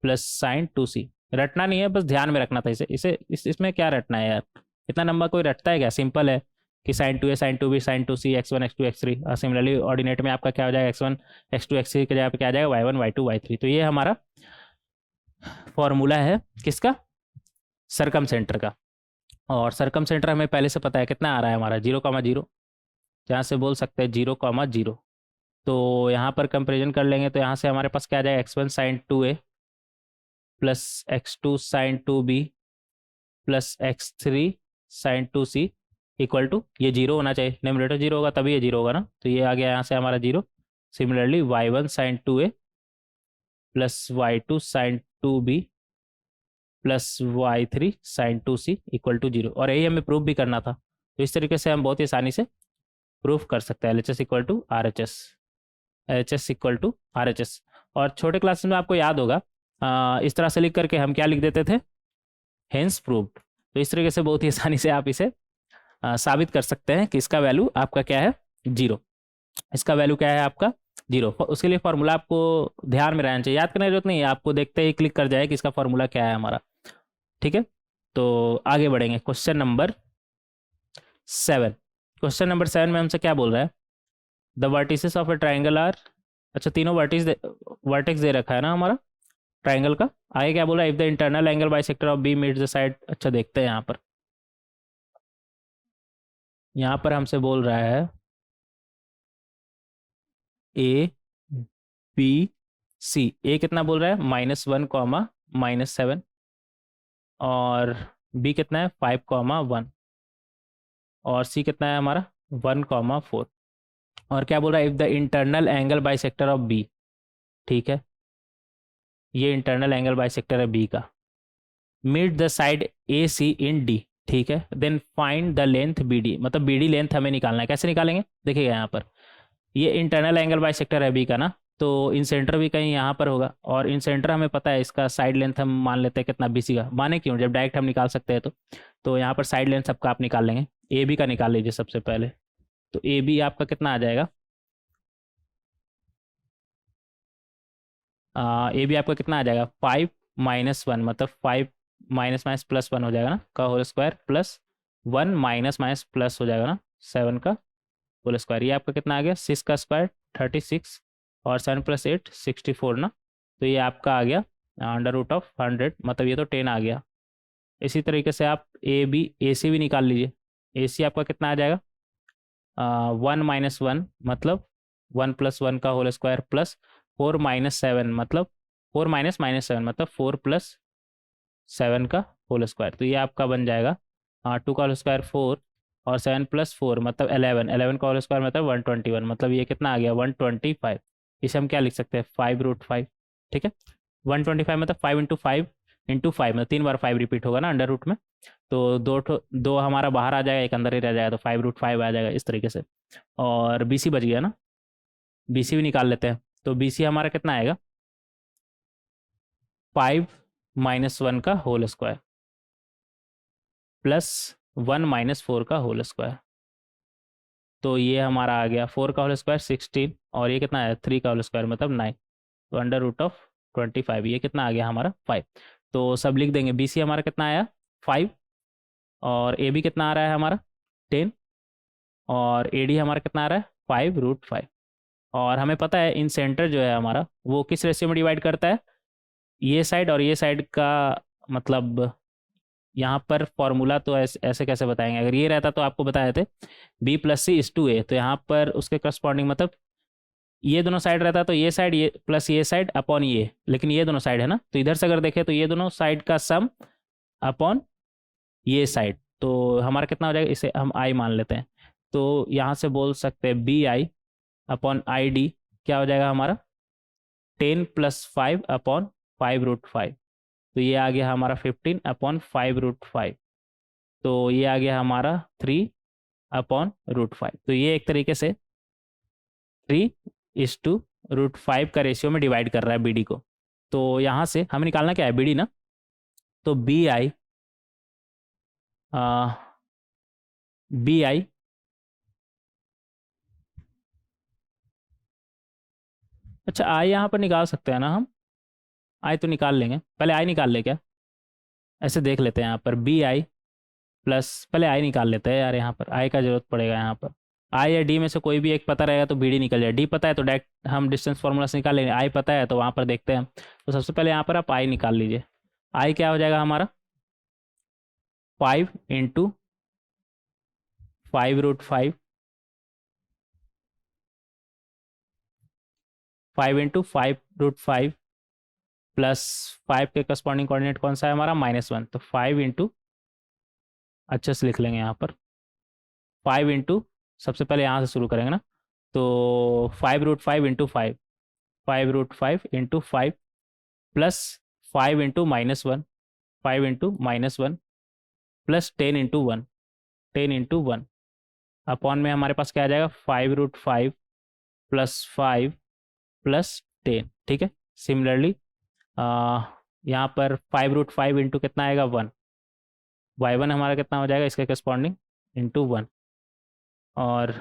plus sine 2c। रटना नहीं है, बस ध्यान में रखना था इसमें क्या रटना है यार, इतना लंबा कोई रटता है क्या? सिंपल है कि sign 2a sign 2b sign 2c x1 x2 x3। और सिमिलरली ऑर्डिनेट में आपका क्या हो जाएगा, x1 x2 x3 की जगह पे क्या आ जाएगा, y1 y2 y3। तो ये हमारा फॉर्मूला है किसका, सरकम सेंटर का। और सरकम सेंटर हमें पहले से पता है कितना आ रहा है हमारा, 0,0। यहाँ से बोल सकते हैं 0,0। तो यहाँ पर कंपेरिजन कर लेंगे तो यहाँ से हमारे पास क्या आ जाएगा, x1 sine 2a plus x2 sine 2b plus x3 sine 2c equal to, ये 0 होना चाहिए, न्यूमरेटर 0 होगा तभी ये 0 होगा ना, तो ये आ गया यहाँ से हमारा 0। Similarly y1 sine 2a plus y2 sine 2b plus y3 sine 2c equal to 0। और यही हमें प्रूफ भी करना था, तो इस तरीके से हम बहुत ही आसानी से प्रूफ कर सकते हैं LHS equal to RHS, LHS equal to RHS। और छोटे क्लासेस में आपको याद होगा, इस तरह से लिख करके हम क्या लिख देते थे, हेंस प्रूव्ड। तो इस तरीके से बहुत ही आसानी से आप इसे साबित कर सकते हैं कि इसका वैल्यू आपका क्या है, 0। इसका वैल्यू क्या है आपका, 0। उसके लिए फॉर्मूला आपको ध्यान में रहना चाहिए, याद करने की जरूरत नहीं है, आपको देखते ही क्लिक कर जाए कि इसका फॉर्मूला क्या है हमारा। ठीक है, तो आगे बढ़ेंगे। Question number 7। क्वेश्चन नंबर 7 में हमसे क्या बोल रहा है, the vertices of a triangle are, अच्छा तीनों वर्टेक्स दे रखा है ना हमारा ट्राइंगल का। आगे क्या बोला, if the internal angle bisector of B meets the side. अच्छा देखते हैं यहाँ पर हमसे बोल रहा है ए बी सी। ए कितना बोल रहा है, -1 -7, और बी कितना है 5, 1, और सी कितना है हमारा 1, 4। और क्या बोल रहा है, if the internal angle bisector of B, ठीक है, ये इंटरनल एंगल बाइसेक्टर है बी का, meet the side A C in D, ठीक है, then find the length B D. मतलब बी डी लेंथ हमें निकालना है, कैसे निकालेंगे देखिएगा यहाँ पर, ये इंटरनल एंगल बाइसेक्टर है बी का ना, तो इन सेंटर भी कहीं यहाँ पर होगा, और इन सेंटर हमें पता है इसका साइड लेंथ हम मान लेते हैं कितना, BC का। माने क्यों, जब डायरेक्ट हम निकाल सकते हैं तो यहाँ पर साइड लेंथ सबका आप निकाल लेंगे। ए बी का निकाल लीजिए सबसे पहले, तो ए बी आपका कितना आ जाएगा, ए बी आपका कितना आ जाएगा 5 - 1, मतलब 5 माइनस माइनस प्लस 1 हो जाएगा ना का whole square, plus 1 minus minus plus हो जाएगा ना 7 का होल स्क्वायर। ये आपका कितना आ गया, 6 का स्क्वायर 36, और 7 + 8 64 ना, तो ये आपका आ गया √100, मतलब ये तो 10 आ गया। इसी तरीके से आप ए सी भी निकाल लीजिए। ए सी आपका कितना आ जाएगा, 1 - 1 मतलब 1 + 1 का होल स्क्वायर, प्लस 4 - 7 मतलब 4 - -7 मतलब 4 + 7 का होल स्क्वायर। तो ये आपका बन जाएगा 2 का होल स्क्वायर 4, और 7 + 4 मतलब 11 का होल स्क्वायर मतलब 121, मतलब ये कितना आ गया 125। इसे हम क्या लिख सकते हैं 5√5, ठीक है। 125 मतलब 5 × 5 मतलब 3 बार 5 रिपीट होगा ना अंडर रूट में, तो दो हमारा बाहर आ जाएगा, एक अंदर ही रह जाएगा, तो 5√5 आ जाएगा इस तरीके से। और BC बच गया ना, BC भी निकाल लेते हैं। तो BC हमारा कितना आएगा 5 - 1 का होल स्क्वायर प्लस 1 - 4 का होल स्क्वायर, तो ये हमारा आ गया 4 का होल स्क्वायर 16, और ये कितना है 3 का होल स्क्वायर मतलब 9, तो अंडर रूट ऑफ 25, ये कितना आ गया हमारा 5। तो सब लिख देंगे, बी सी हमारा कितना आया 5, और ए बी कितना आ रहा है हमारा 10, और ए डी हमारा कितना आ रहा है 5√5। और हमें पता है इन सेंटर जो है हमारा वो किस रेशियो में डिवाइड करता है, ये साइड और ये साइड का, मतलब यहाँ पर फॉर्मूला तो ऐसे कैसे बताएंगे, अगर ये रहता तो आपको बताए थे B+C=A, तो यहाँ पर उसके करस्पॉन्डिंग मतलब ये दोनों साइड रहता तो ये साइड ये प्लस ये साइड अपॉन ये, लेकिन ये दोनों साइड है ना, तो इधर से अगर देखें तो ये दोनों साइड का सम अपॉन ये साइड, तो हमारा कितना हो जाएगा, इसे हम आई मान लेते हैं। तो यहाँ से बोल सकते हैं BI/ID क्या हो जाएगा हमारा 10 + 5 अपॉन 5√5, तो ये आ गया हमारा 15 अपॉन 5√5, तो ये आ गया हमारा 3/√5। तो ये एक तरीके से 3:√5 का रेशियो में डिवाइड कर रहा है BD को। तो यहाँ से हमें निकालना क्या है BD ना, तो BI अच्छा आई यहाँ पर निकाल सकते हैं ना हम, आई तो निकाल लेंगे, पहले आई निकाल ले क्या, ऐसे देख लेते हैं यहाँ पर BI प्लस, पहले आई निकाल लेते हैं यार, यहाँ पर आई का जरूरत पड़ेगा, यहाँ पर आई या डी में से कोई भी एक पता रहेगा तो BD निकल जाए, डी पता है तो डायरेक्ट हम डिस्टेंस फार्मूला से निकाल लेंगे, आई पता है तो वहाँ पर देखते हैं। तो सबसे पहले यहाँ पर आप आई निकाल लीजिए, आई क्या हो जाएगा हमारा 5 × 5√5, 5 × 5√5 प्लस 5 के करस्पॉन्डिंग कोऑर्डिनेट कौन सा है हमारा -1, तो 5 × अच्छे से लिख लेंगे यहाँ पर 5 × सबसे पहले यहाँ से शुरू करेंगे ना, तो 5√5 × 5, 5√5 × 5 प्लस 5 × -1, 5 × -1 प्लस 10 × 1, 10 × 1 अपॉन में हमारे पास क्या आ जाएगा 5√5 प्लस 5 प्लस 10, ठीक है। सिमिलरली यहाँ पर 5√5 × कितना आएगा 1, y1 हमारा कितना हो जाएगा इसके करस्पॉन्डिंग × 1, और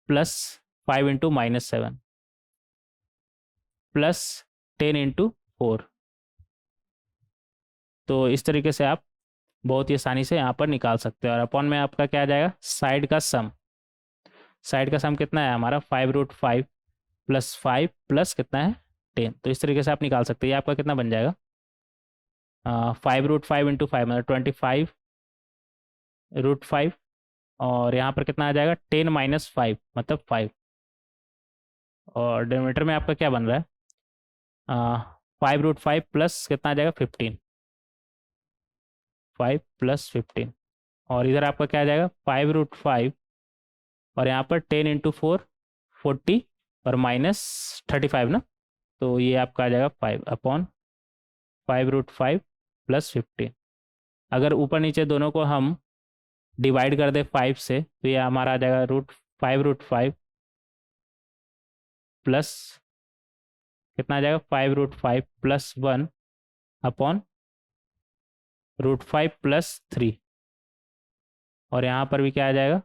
प्लस 5 × -7 प्लस 10 × 4। तो इस तरीके से आप बहुत ही आसानी से यहाँ पर निकाल सकते हैं। और अपॉन में आपका क्या आ जाएगा साइड का सम, साइड का सम कितना है हमारा 5√5 प्लस 5 प्लस कितना है 10, तो इस तरीके से आप निकाल सकते हैं। ये आपका कितना बन जाएगा 5√5 × 5 मतलब 25√5, और यहाँ पर कितना आ जाएगा 10 - 5 मतलब 5, और डिनोमिनेटर में आपका क्या बन रहा है 5√5 प्लस कितना आ जाएगा 15, 5 + 15, और इधर आपका क्या आ जाएगा 5√5 और यहाँ पर 10 × 4 40 और -35 ना, तो ये आपका आ जाएगा 5 अपॉन 5√5 प्लस 15। अगर ऊपर नीचे दोनों को हम डिवाइड कर दे 5 से तो ये हमारा आ जाएगा √5 प्लस कितना आ जाएगा 5√5 प्लस 1 अपॉन √5 प्लस 3, और यहाँ पर भी क्या आ जाएगा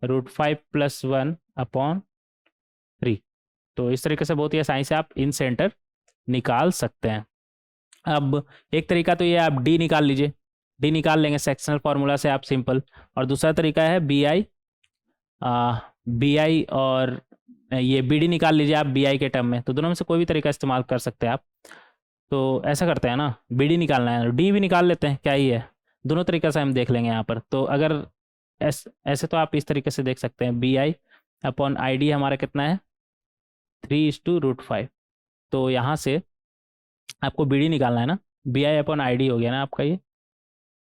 √5 प्लस 1 अपॉन 3। तो इस तरीके से बहुत ही आसानी से आप इन सेंटर निकाल सकते हैं। अब एक तरीका तो ये आप डी निकाल लीजिए, डी निकाल लेंगे सेक्शनल फार्मूला से आप सिंपल, और दूसरा तरीका है BI और ये BD निकाल लीजिए आप BI के टर्म में, तो दोनों में से कोई भी तरीका इस्तेमाल कर सकते हैं आप। तो ऐसा करते हैं ना BD निकालना है डी भी निकाल लेते हैं, क्या ही है, दोनों तरीके से हम देख लेंगे यहाँ पर। तो अगर ऐसे तो आप इस तरीके से देख सकते हैं BI/ID हमारा कितना है 3:√5, तो यहाँ से आपको BD निकालना है ना, BI/ID हो गया ना आपका ये,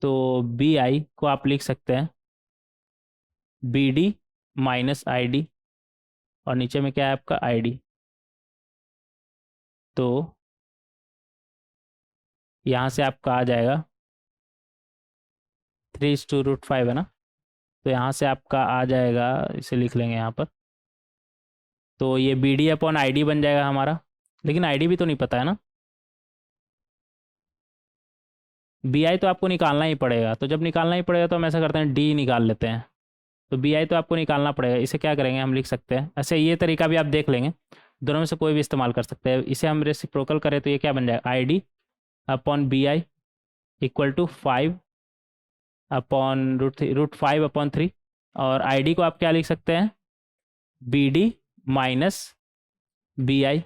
तो BI को आप लिख सकते हैं BD - ID, और नीचे में क्या है आपका ID, तो यहाँ से आपका आ जाएगा 3:√5 है ना, तो यहाँ से आपका आ जाएगा, इसे लिख लेंगे यहाँ पर, तो ये BD/ID बन जाएगा हमारा, लेकिन ID भी तो नहीं पता है ना, BI तो आपको निकालना ही पड़ेगा, तो जब निकालना ही पड़ेगा तो हम ऐसा करते हैं D निकाल लेते हैं। तो BI तो आपको निकालना पड़ेगा, इसे क्या करेंगे हम लिख सकते हैं, ऐसे ये तरीका भी आप देख लेंगे। दोनों में से कोई भी इस्तेमाल कर सकते हैं। इसे हम रेसिप्रोकल करें तो ये क्या बन जाएगा, ID upon BI equal to 5 upon √5/3। और ID को आप क्या लिख सकते हैं, BD माइनस BI,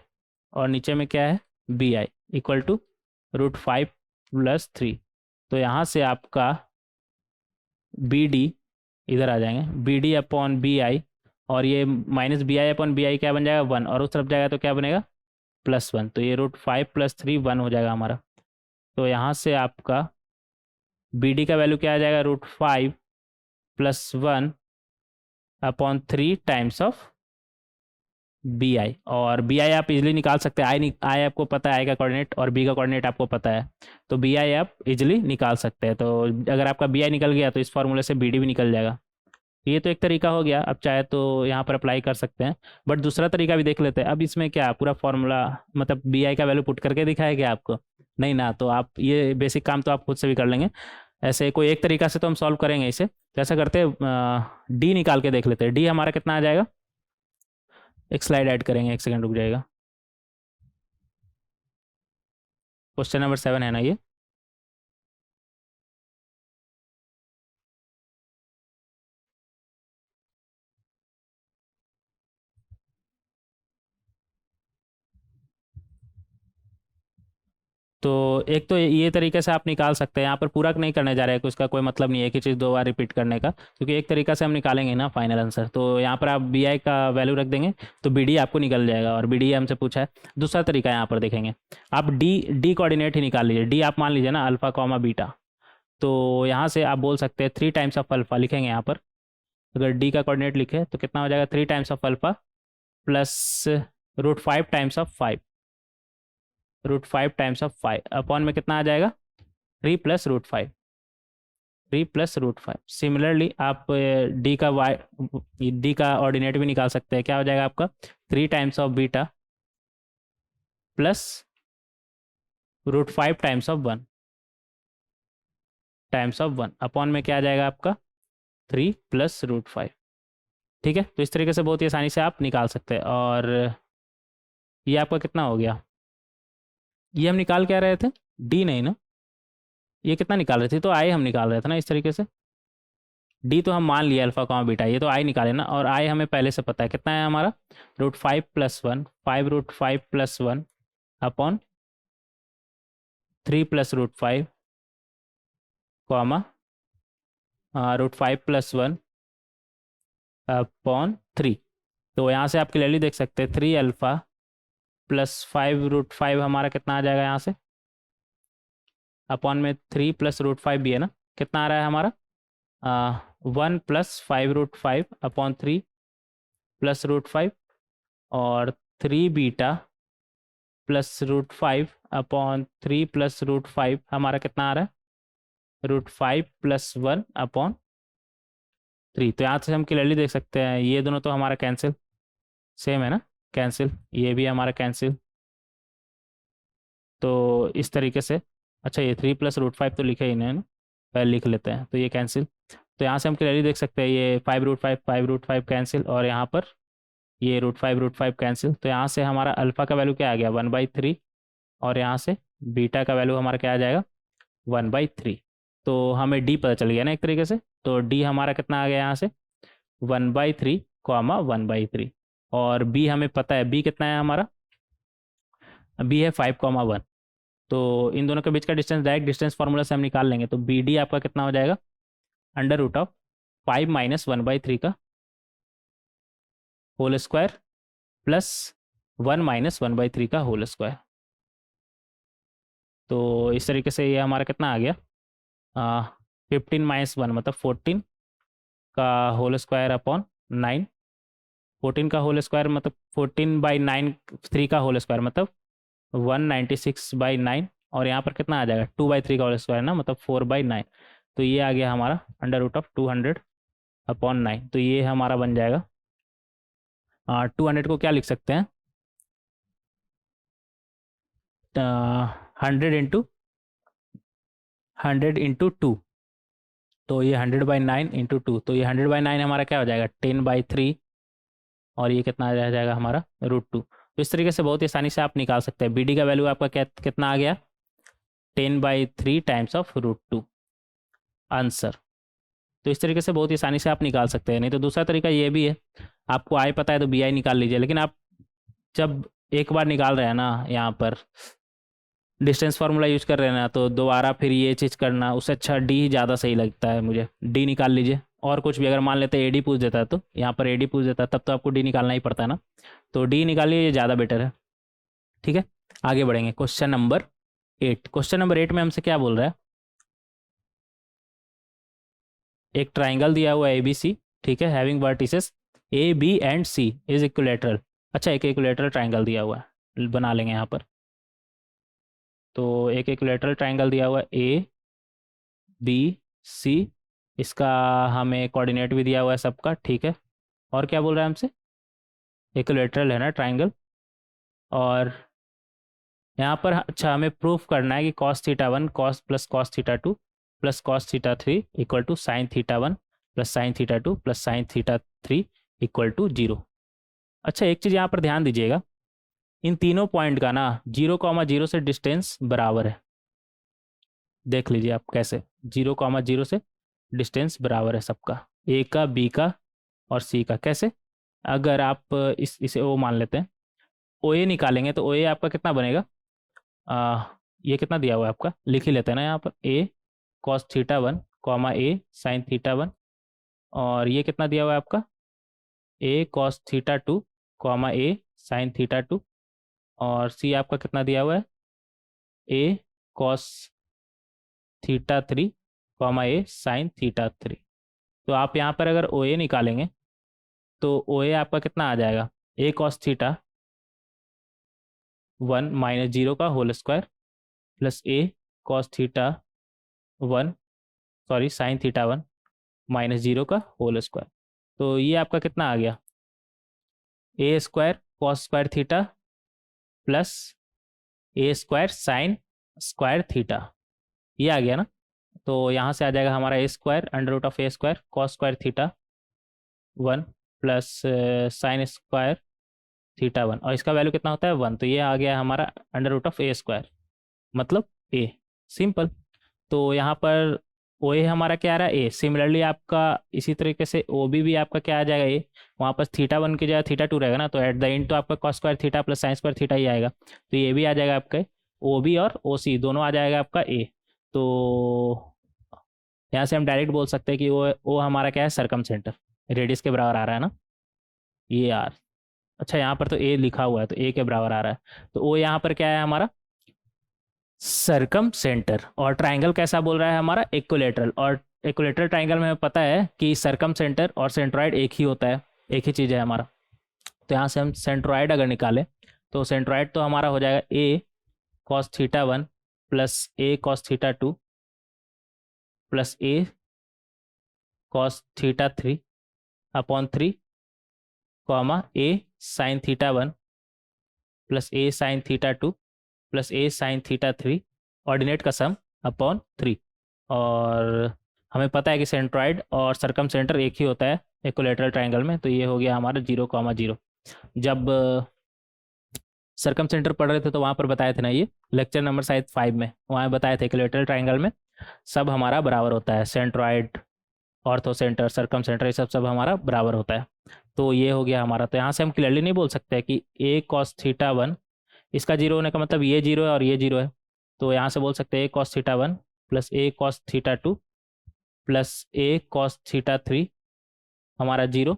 और नीचे में क्या है, BI इक्वल टू √5 + 3। तो यहाँ से आपका BD इधर आ जाएंगे, BD अपॉन BI, और ये माइनस BI अपॉन BI क्या बन जाएगा, 1, और उस तरफ जाएगा तो क्या बनेगा, +1। तो ये √5 + 3 1 हो जाएगा हमारा। तो यहाँ से आपका BD का वैल्यू क्या आ जाएगा, √5 + 1/3 टाइम्स ऑफ BI। और BI आप इजीली निकाल सकते हैं, आई आपको पता है, आई का कोऑर्डिनेट और B का कोऑर्डिनेट आपको पता है, तो BI आप इजीली निकाल सकते हैं। तो अगर आपका BI निकल गया तो इस फॉर्मूले से BD भी निकल जाएगा। ये तो एक तरीका हो गया, अब चाहे तो यहाँ पर अप्लाई कर सकते हैं, बट दूसरा तरीका भी देख लेते हैं। अब इसमें क्या पूरा फॉर्मूला मतलब BI का वैल्यू पुट करके दिखाया क्या आपको, नहीं ना, तो आप ये बेसिक काम तो आप खुद से भी कर लेंगे। ऐसे कोई एक तरीका से तो हम सॉल्व करेंगे इसे। तो ऐसा करते हैं, D निकाल के देख लेते हैं। D हमारा कितना आ जाएगा, एक स्लाइड ऐड करेंगे, 1 सेकंड रुक जाएगा। क्वेश्चन नंबर 7 है ना ये। तो एक तो ये तरीके से आप निकाल सकते हैं, यहाँ पर पूरा नहीं करने जा रहे हैं, उसका कोई मतलब नहीं है एक ही चीज़ 2 बार रिपीट करने का, क्योंकि एक तरीका से हम निकालेंगे ना फाइनल आंसर। तो यहाँ पर आप BI का वैल्यू रख देंगे तो BD आपको निकल जाएगा, और BD हमसे पूछा है। दूसरा तरीका यहाँ पर देखेंगे, आप D कोऑर्डिनेट ही निकाल लीजिए। D आप मान लीजिए ना अल्फा कॉमा बीटा, तो यहाँ से आप बोल सकते हैं 3 टाइम्स ऑफ अल्फा लिखेंगे यहाँ पर। अगर D का कोऑर्डिनेट लिखे तो कितना हो जाएगा, 3 times of alpha plus √5 times of 5, √5 times of 5 upon में कितना आ जाएगा, 3 + √5, 3 + √5। सिमिलरली आप D का ऑर्डिनेट भी निकाल सकते हैं। क्या हो जाएगा आपका, 3 times of beta plus √5 times of 1 upon में क्या आ जाएगा आपका, 3 + √5। ठीक है, तो इस तरीके से बहुत ही आसानी से आप निकाल सकते हैं। और ये आपका कितना हो गया, ये हम निकाल क्या रहे थे, D नहीं ना, ये कितना निकाल रहे थे, तो I हम निकाल रहे थे ना इस तरीके से। D तो हम मान लिया अल्फा कॉमा बीटा, ये तो I निकाले ना, और I हमें पहले से पता है कितना है हमारा, √5 + 1, 5 + 1 अपॉन 3 + √5 कॉमा √5 + 1 अपॉन 3। तो यहाँ से आप क्लियरली देख सकते हैं 3 अल्फा प्लस 5 √5 हमारा कितना आ जाएगा यहाँ से, अपॉन में 3 + √5 भी है ना, कितना आ रहा है हमारा, 1 + 5 √5 अपॉन 3 + √5, और 3 बीटा प्लस √5 अपॉन 3 + √5 हमारा कितना आ रहा है, √5 + 1 अपॉन 3। तो यहाँ से हम क्लियरली देख सकते हैं ये दोनों तो हमारा कैंसिल, सेम है ना, कैंसिल, ये भी हमारा कैंसिल। तो इस तरीके से, अच्छा ये 3 + √5 तो लिखे ही नहीं है ना, पहले लिख लेते हैं, तो ये कैंसिल। तो यहाँ से हम क्लियरली देख सकते हैं ये 5 √5 कैंसिल, और यहाँ पर ये √5 कैंसिल। तो यहाँ से हमारा अल्फ़ा का वैल्यू क्या आ गया, 1/3, और यहाँ से बीटा का वैल्यू हमारा क्या आ जाएगा, 1/3। तो हमें D पता चल गया ना एक तरीके से। तो D हमारा कितना आ गया यहाँ से, 1/3 कॉमा 1/3, और B हमें पता है, B कितना है हमारा, B है 5,1। तो इन दोनों के बीच का डिस्टेंस डायरेक्ट डिस्टेंस फार्मूला से हम निकाल लेंगे। तो BD आपका कितना हो जाएगा, √5 - 1/3 का होल स्क्वायर प्लस 1 - 1/3 का होल स्क्वायर। तो इस तरीके से ये हमारा कितना आ गया, 15 - 1 मतलब 14 का होल स्क्वायर अपॉन 9, 14 का होल स्क्वायर मतलब 14/9, 3 का होल स्क्वायर मतलब 196/9, और यहाँ पर कितना आ जाएगा, 2/3 का होल स्क्वायर ना, मतलब 4/9। तो ये आ गया हमारा √200/9। तो ये हमारा बन जाएगा, 200 को क्या लिख सकते हैं, 100 × 2। तो ये 100/9 × 2, तो ये 100/9 हमारा क्या हो जाएगा, 10/3, और ये कितना रह जाएगा हमारा √2। तो तो इस तरीके से बहुत ही आसानी से आप निकाल सकते हैं। बी डी का वैल्यू आपका कितना आ गया, 10/3 टाइम्स ऑफ √2 आंसर। तो इस तरीके से बहुत ही आसानी से आप निकाल सकते हैं। नहीं तो दूसरा तरीका ये भी है, आपको आई पता है तो बी आई निकाल लीजिए, लेकिन आप जब एक बार निकाल रहे हैं ना, यहाँ पर डिस्टेंस फार्मूला यूज कर रहे हैं ना, तो दोबारा फिर ये चीज़ करना, उससे अच्छा डी ज़्यादा सही लगता है मुझे। डी निकाल लीजिए। और कुछ भी अगर मान लेते हैं ए डी पूछ देता है, तो यहाँ पर ए डी पूछ देता है, तब तो आपको डी निकालना ही पड़ता है ना, तो डी निकालिए, ये ज़्यादा बेटर है। ठीक है, आगे बढ़ेंगे। Question number 8। क्वेश्चन नंबर 8 में हमसे क्या बोल रहा है, एक ट्राइंगल दिया हुआ है ए बी सी, ठीक है, having vertices A B and C is equilateral. अच्छा, एक इक्विलेटरल ट्राइंगल दिया हुआ है, बना लेंगे यहाँ पर। तो एक इक्विलेटरल ट्राइंगल दिया हुआ है ए बी सी, इसका हमें कोऑर्डिनेट भी दिया हुआ है सबका, ठीक है। और क्या बोल रहा है हमसे, इक्विलेटरल है ना ट्राइंगल, और यहाँ पर अच्छा हमें प्रूफ करना है कि cos θ1 cos plus cos θ2 plus cos θ3 equal to sin θ1 plus sin θ2 plus sin θ3 equal to 0। अच्छा, एक चीज़ यहाँ पर ध्यान दीजिएगा, इन तीनों पॉइंट का ना 0,0 से डिस्टेंस बराबर है। देख लीजिए आप कैसे, 0,0 से डिस्टेंस बराबर है सबका, ए का, बी का और सी का। कैसे, अगर आप इसे ओ मान लेते हैं, ओ ए निकालेंगे तो ओ ए आपका कितना बनेगा, ये कितना दिया हुआ है आपका, लिख ही लेते हैं ना यहाँ पर, ए cos θ1 कॉमा ए sin θ1, और ये कितना दिया हुआ है आपका, ए cos θ2 कॉमा ए sin θ2, और सी आपका कितना दिया हुआ है, ए cos θ3 कॉमा ए sin θ3। तो आप यहाँ पर अगर ओ ए निकालेंगे तो ओ ए आपका कितना आ जाएगा, ए cos θ1 माइनस 0 का होल स्क्वायर प्लस ए cos θ1 सॉरी sin θ1 माइनस 0 का होल स्क्वायर। तो ये आपका कितना आ गया, A square cos square theta plus A square sine square theta, ये आ गया ना। तो यहाँ से आ जाएगा हमारा A square under root of A square cos square θ1 plus sine square θ1, और इसका वैल्यू कितना होता है 1, तो ये आ गया हमारा under root of A square, मतलब ए, सिंपल। तो यहाँ पर ओ ए हमारा क्या आ रहा है, ए। सिमिलरली आपका इसी तरीके से ओ बी आपका क्या आ जाएगा, ए। वहाँ पर θ1 की जगह θ2 रहेगा ना, तो एट द एंड तो आपका cos square theta plus sine square theta ही आएगा, तो ये भी आ जाएगा आपका ओ बी, और ओ सी दोनों आ जाएगा आपका ए। तो यहाँ से हम डायरेक्ट बोल सकते हैं कि ओ हमारा क्या है, सरकम सेंटर, रेडियस के बराबर आ रहा है ना, ये आर। अच्छा, यहाँ पर तो ए लिखा हुआ है तो ए के बराबर आ रहा है, तो ओ यहाँ पर क्या है हमारा, सरकम सेंटर। और ट्राइंगल कैसा बोल रहा है हमारा, इक्विलेटरल, और इक्विलेटरल ट्राइंगल में हमें पता है कि सरकम सेंटर और सेंट्रॉइड एक ही होता है, एक ही चीज़ है हमारा। तो यहाँ से हम सेंट्रॉइड अगर निकालें तो सेंट्रॉइड तो हमारा हो जाएगा ए cos θ1 plus A cos θ2 plus A cos θ3 upon 3 comma A sine θ1 plus A sine θ2 plus A sine θ3 ordinate का सम अपॉन 3। और हमें पता है कि सेंट्रॉइड और सरकम सेंटर एक ही होता है इक्विलेटरल ट्राइंगल में, तो ये हो गया हमारा 0,0। जब सरकम सेंटर पढ़ रहे थे तो वहाँ पर बताए थे ना, ये लेक्चर नंबर शायद 5 में, वहाँ बताए थे इक्विलेटरल ट्राइंगल में सब हमारा बराबर होता है, सेंट्रॉइड, ऑर्थो सेंटर, सरकम सेंटर, ये सब हमारा बराबर होता है। तो ये हो गया हमारा। तो यहाँ से हम क्लियरली नहीं बोल सकते कि ए कॉस θ1, इसका 0 होने का मतलब ये 0 है और ये 0 है, तो यहाँ से बोल सकते हैं A cos θ1 plus A cos θ2 plus A cos θ3 हमारा 0,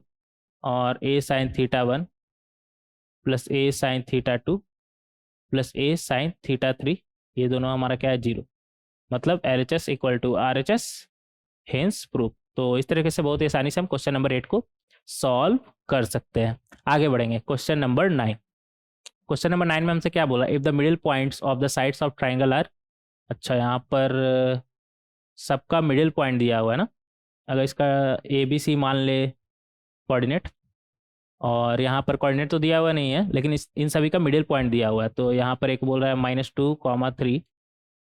और A sine θ1 plus A sine θ2 plus A sine θ3, ये दोनों हमारा क्या है 0, मतलब LHS equal to RHS, hence proof. तो इस तरीके से बहुत ही आसानी से हम क्वेश्चन नंबर 8 को सॉल्व कर सकते हैं। आगे बढ़ेंगे, क्वेश्चन नंबर 9। क्वेश्चन नंबर 9 में हमसे क्या बोला, if the middle points of the sides of triangle are. अच्छा, यहाँ पर सबका मिडिल पॉइंट दिया हुआ है ना, अगर इसका ए बी सी मान ले कोऑर्डिनेट, और यहाँ पर कोऑर्डिनेट तो दिया हुआ नहीं है, लेकिन इन सभी का मिडिल पॉइंट दिया हुआ है। तो यहाँ पर एक बोल रहा है -2,3,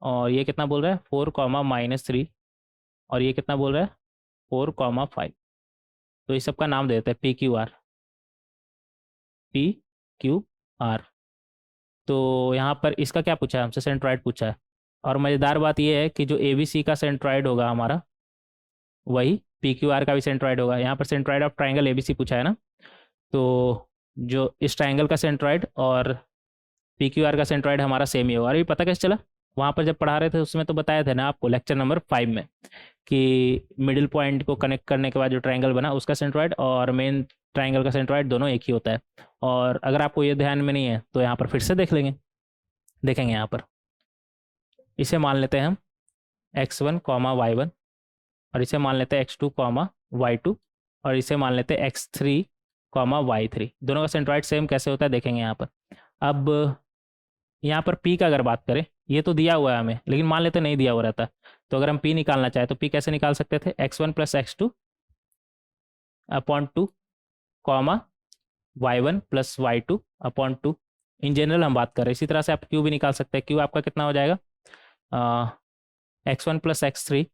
और ये कितना बोल रहा है 4,-3, और ये कितना बोल रहा है 4,5। तो इस सब का नाम दे देते हैं PQR, आर। तो यहाँ पर इसका क्या पूछा है हमसे, सेंट्रॉइड पूछा है। और मज़ेदार बात यह है कि जो ए बी सी का सेंट्रॉइड होगा हमारा, वही पी क्यू आर का भी सेंट्रॉइड होगा। यहाँ पर centroid of triangle A B C पूछा है ना, तो जो इस ट्राइंगल का सेंट्रॉइड और पी क्यू आर का सेंट्रॉइड हमारा सेम ही होगा। और ये पता कैसे चला, वहाँ पर जब पढ़ा रहे थे उसमें तो बताया था ना आपको, लेक्चर नंबर 5 में, कि मिडिल पॉइंट को कनेक्ट करने के बाद जो ट्राइंगल बना उसका सेंट्रॉइड और मेन ट्राइंगल का सेंट्रॉइड दोनों एक ही होता है। और अगर आपको ये ध्यान में नहीं है तो यहाँ पर फिर से देख लेंगे, देखेंगे यहाँ पर। इसे मान लेते हैं हम x1 कॉमा y1, और इसे मान लेते हैं x2 कॉमा y2, और इसे मान लेते हैं x3 कॉमा y3। दोनों का सेंट्रॉइड सेम कैसे होता है देखेंगे यहाँ पर। अब यहाँ पर p का अगर बात करें, ये तो दिया हुआ है हमें, लेकिन मान लेते नहीं दिया हुआ रहता, तो अगर हम p निकालना चाहें तो p कैसे निकाल सकते थे, x1 plus x2 upon 2 comma y1 plus y2 upon 2। In general हम बात कर रहे हैं। इसी तरह से आप q भी निकाल सकते हैं। q आपका कितना हो जाएगा, x1 plus x3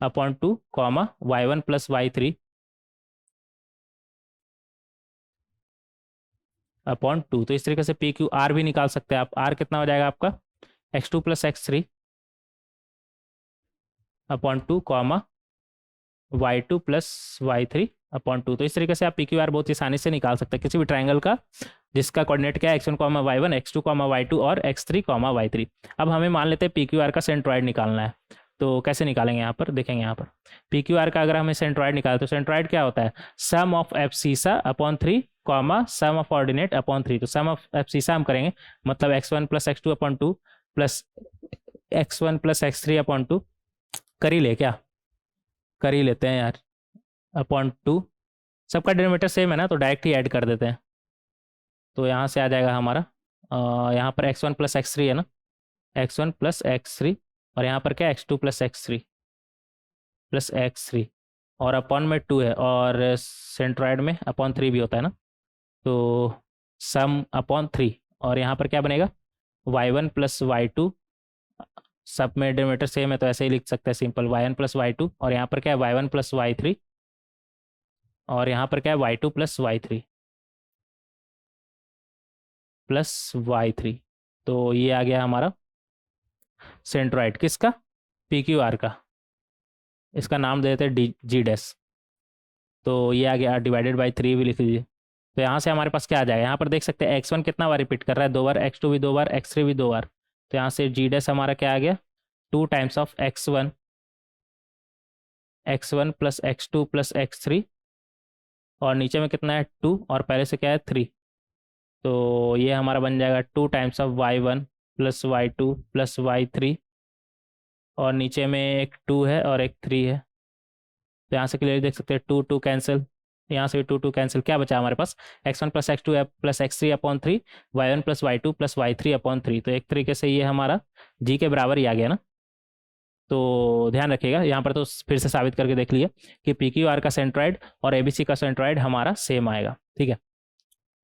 upon 2 comma y1 plus y3 upon 2। तो इस तरीके से पी क्यू आर भी निकाल सकते हैं आप। आर कितना हो जाएगा आपका, x2 plus x3 upon 2 comma y2 plus y3 upon 2। तो इस तरीके से आप पी क्यू आर बहुत आसानी से निकाल सकते हैं किसी भी ट्राइंगल का जिसका कोऑर्डिनेट क्या है, x1 comma y1, x2 comma y2 और x3 कॉमा y3। अब हमें मान लेते हैं पी क्यू आर का सेंट्रॉइड निकालना है। तो कैसे निकालेंगे, यहाँ पर देखेंगे। यहाँ पर पी क्यू आर का अगर हमें सेंट्रॉइड निकाले तो सेंट्रॉइड क्या होता है, sum of abscissa upon 3 comma sum of ordinate upon 3। तो सम ऑफ एब्सिसा हम करेंगे, मतलब x1 plus x2 upon 2 plus x1 plus x3 upon 2। कर ही ले क्या, कर ही लेते हैं यार, अपॉन 2। सबका डिनोमिनेटर सेम है ना, तो डायरेक्ट ही ऐड कर देते हैं। तो यहाँ से आ जाएगा हमारा, यहाँ पर x1 प्लस x3 है ना, x1 प्लस x3, और यहाँ पर क्या x2 plus x3 plus x3, और अपॉन में 2 है, और सेंट्रॉइड में अपॉन 3 भी होता है ना, तो सम अपॉन 3। और यहाँ पर क्या बनेगा, y1 प्लस y2, सब में डिनोमिनेटर सेम है तो ऐसे ही लिख सकते हैं सिंपल, y1 प्लस y2, और यहाँ पर क्या है y1 प्लस y3, और यहाँ पर क्या है y2 plus y3 plus y3। तो ये आ गया हमारा सेंट्रॉइड किसका, पी क्यू आर का। इसका नाम दे देते हैं डी जी डैश। तो ये आ गया, डिवाइडेड बाई 3 भी लिख लीजिए। तो यहाँ से हमारे पास क्या आ जाएगा, यहाँ पर देख सकते हैं x1 कितना बार रिपीट कर रहा है, 2 बार, x2 भी 2 बार, x3 भी 2 बार। तो यहाँ से जी डैश हमारा क्या आ गया, 2 times of x1 plus x2 plus x3, और नीचे में कितना है 2, और पहले से क्या है 3। तो ये हमारा बन जाएगा 2 times of y1 plus y2 plus y3, और नीचे में एक 2 है और एक 3 है। तो यहाँ से क्लियर देख सकते हैं 2 2 कैंसिल, यहाँ से भी 2 2 कैंसिल। क्या बचा हमारे पास, x1 plus x2 plus x3 upon 3, y1 plus y2 plus y3 upon 3। तो एक तरीके से ये हमारा g के बराबर ही आ गया ना। तो ध्यान रखिएगा, यहाँ पर तो फिर से साबित करके देख लिए कि पी क्यू आर का सेंट्रॉइड और ए बी सी का सेंट्रॉइड हमारा सेम आएगा। ठीक है,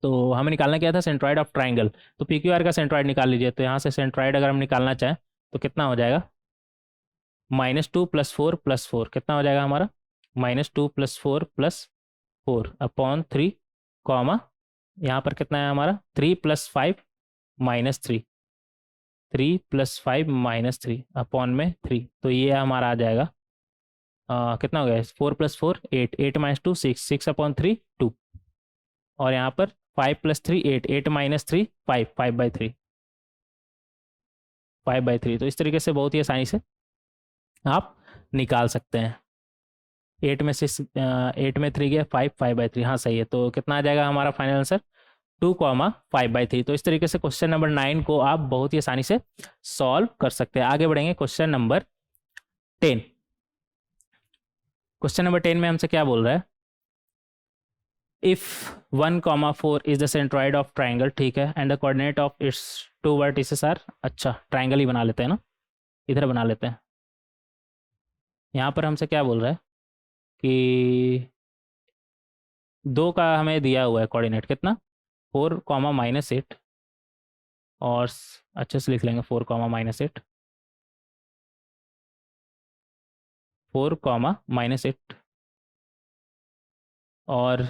तो हमें निकालना क्या था, सेंट्रॉइड ऑफ ट्राइंगल। तो पी क्यू आर का सेंट्रॉइड निकाल लीजिए। तो यहाँ से सेंट्रॉइड अगर हम निकालना चाहें तो कितना हो जाएगा, -2 + 4 + 4 कितना हो जाएगा हमारा, -2 + 4 + 4 अपॉन 3 कॉमा, यहाँ पर कितना है हमारा 3 + 5 -3, 3 + 5 -3 अपॉन में 3। तो ये हमारा आ जाएगा कितना हो गया, 4 + 4 8, 8 - 2 6, 6 अपॉन 3 2, और यहाँ पर 5 + 3 8, 8 - 3 5, 5/3, 5/3। तो इस तरीके से बहुत ही आसानी से आप निकाल सकते हैं। 8 में 6, 8 में 3 गया 5, 5/3, हाँ सही है। तो कितना आ जाएगा हमारा फाइनल आंसर, 2, 5/3। तो इस तरीके से क्वेश्चन नंबर 9 को आप बहुत ही आसानी से सॉल्व कर सकते हैं। आगे बढ़ेंगे क्वेश्चन नंबर 10। क्वेश्चन नंबर 10 में हमसे क्या बोल रहा है, if 1, 4 is the centroid of triangle, ठीक है, and the coordinate of its 2 vertices are, अच्छा ट्राइंगल ही बना लेते हैं ना, इधर बना लेते हैं। यहाँ पर हमसे क्या बोल रहा है कि 2 का हमें दिया हुआ है कोऑर्डिनेट कितना, 4, -8, और अच्छे से लिख लेंगे 4, -8, 4, -8, और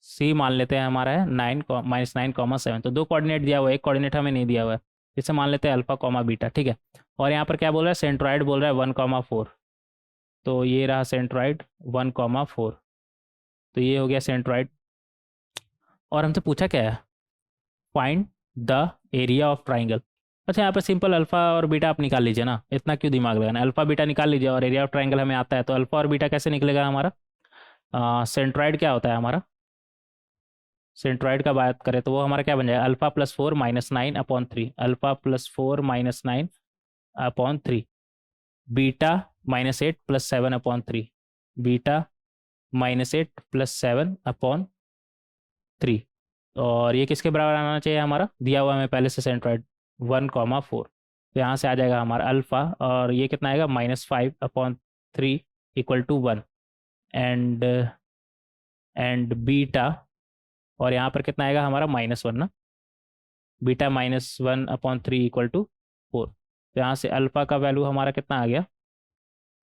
सी मान लेते हैं हमारा है 9 -9, 7। तो 2 कोऑर्डिनेट दिया हुआ है, एक कोऑर्डिनेट हमें नहीं दिया हुआ है, इसे मान लेते हैं अल्फा कॉमा बीटा, ठीक है। और यहाँ पर क्या बोल रहा है, सेंट्रॉइड बोल रहा है 1,4। तो ये रहा सेंट्रॉइड 1,4। तो ये हो गया सेंट्रॉइड। और हमसे पूछा क्या है, find the area of triangle. अच्छा, यहाँ पर सिंपल अल्फा और बीटा आप निकाल लीजिए ना, इतना क्यों दिमाग लगाना, अल्फा बीटा निकाल लीजिए और एरिया ऑफ ट्राइंगल हमें आता है। तो अल्फा और बीटा कैसे निकलेगा हमारा, सेंट्रॉइड क्या होता है हमारा, सेंट्रॉइड का बात करें तो वो हमारा क्या बन जाएगा, alpha plus 4 -9/3, alpha plus 4 -9/3, beta -8 + 7/3, beta -8 + 7/3। और ये किसके बराबर आना चाहिए हमारा, दिया हुआ हमें पहले से सेंट्रॉइड 1,4। तो यहाँ से आ जाएगा हमारा अल्फा, और ये कितना आएगा -5/3 = 1, एंड बीटा, और यहाँ पर कितना आएगा हमारा -1 ना, बीटा -1/3 = 4। तो यहाँ से अल्फा का वैल्यू हमारा कितना आ गया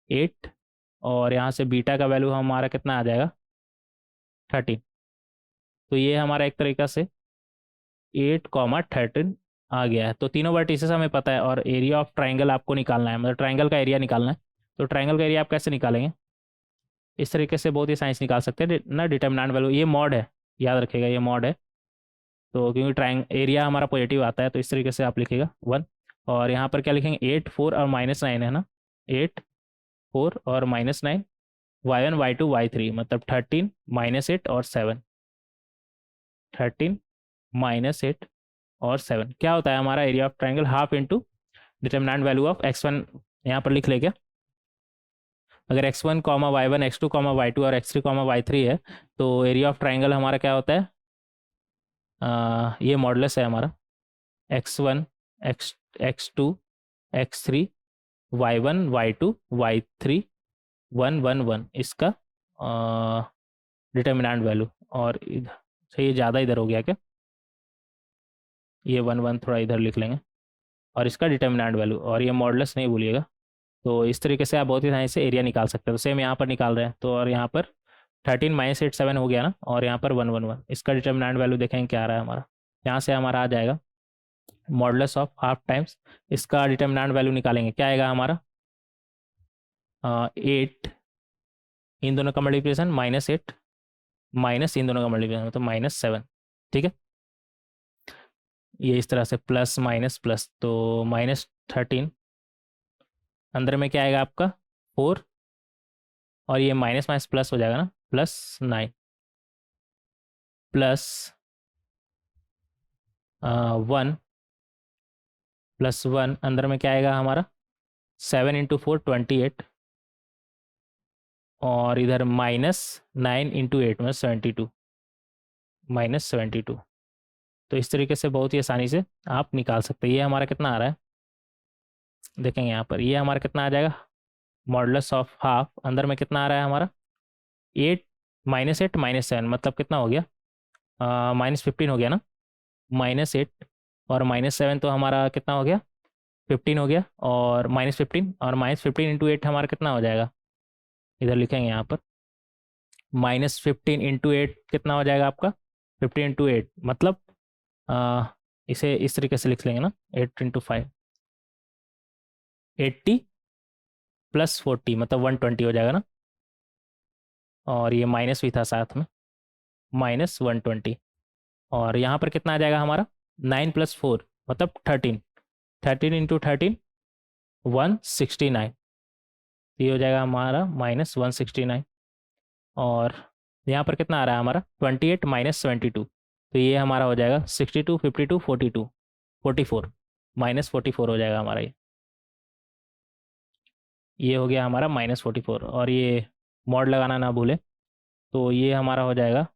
8, और यहाँ से बीटा का वैल्यू हमारा कितना आ जाएगा 13। तो ये हमारा एक तरीका से 8,13 आ गया है। तो तीनों वर्टिसेस हमें पता है, और एरिया ऑफ ट्राइंगल आपको निकालना है, मतलब ट्राइंगल का एरिया निकालना है। तो ट्राइंगल का एरिया आप कैसे निकालेंगे, इस तरीके से बहुत ही साइंस निकाल सकते हैं ना, डिटर्मिनेंट वैल्यू, ये मॉड है, याद रखिएगा ये मॉड है। तो क्योंकि ट्राइंग एरिया हमारा पॉजिटिव आता है, तो इस तरीके से आप लिखिएगा 1। और यहाँ पर क्या लिखेंगे, 8, 4 और -9 है ना, 8, 4 और -9, y1, y2, y3, मतलब 13, -8 और 7, 13, -8 और 7 क्या होता है हमारा area of triangle, half into determinant value of x1, यहाँ पर लिख ले क्या, अगर x1, y1, x2, y2 और x3, y3 है, तो एरिया ऑफ ट्राइंगल हमारा क्या होता है, ये मॉडुलस है हमारा x1, x2, x3, y1, y2, y3, 1, 1, 1, इसका डिटर्मिनेंट वैल्यू। और इधर से ये ज़्यादा इधर हो गया क्या, ये 1, 1 थोड़ा इधर लिख लेंगे, और इसका डिटर्मिनेंट वैल्यू, और ये मॉडुलस नहीं भूलिएगा। तो इस तरीके से आप बहुत ही आसानी से एरिया निकाल सकते हो। तो सेम यहाँ पर निकाल रहे हैं, तो और यहाँ पर 13 -8 7 हो गया ना, और यहाँ पर 1, 1, 1, इसका डिटर्मिनेंट वैल्यू देखेंगे क्या आ रहा है हमारा, यहाँ से हमारा आ जाएगा मॉडुलस ऑफ हाफ टाइम्स, इसका डिटर्मिनेंट वैल्यू निकालेंगे, क्या आएगा हमारा 8, इन दोनों का मल्टीप्लिकेशन -8 माइनस इन दोनों का मल्टीप्लिकेशन तो -7, ठीक है। ये इस तरह से प्लस माइनस प्लस, तो -13, अंदर में क्या आएगा आपका 4, और ये माइनस माइनस प्लस हो जाएगा ना, +9 प्लस 1 +1, अंदर में क्या आएगा हमारा 7 × 4 28, और इधर -9 × 8 में 72, -72। तो इस तरीके से बहुत ही आसानी से आप निकाल सकते हैं। ये हमारा कितना आ रहा है, देखेंगे यहाँ पर, ये हमारा कितना आ जाएगा, मॉडुलस ऑफ हाफ, अंदर में कितना आ रहा है हमारा 8, -8 -7, मतलब कितना हो गया -15 हो गया ना, -8 और -7, तो हमारा कितना हो गया 15 हो गया, और -15 और -15 × 8 हमारा कितना हो जाएगा, इधर लिखेंगे यहाँ पर -15 × 8 कितना हो जाएगा आपका 15 × 8, मतलब इसे इस तरीके से लिख लेंगे ना, 8 × 5 80 + 40 मतलब 120 हो जाएगा ना, और ये माइनस भी था साथ में, -120। और यहाँ पर कितना आ जाएगा हमारा 9 + 4 मतलब 13, 13 × 13 169, ये हो जाएगा हमारा -169। और यहाँ पर कितना आ रहा है हमारा 28 - 72, तो ये हमारा हो जाएगा 62, 52, 42, 44, -44 हो जाएगा हमारा ये हो गया हमारा -44। और ये मॉड लगाना ना भूले, तो ये हमारा हो जाएगा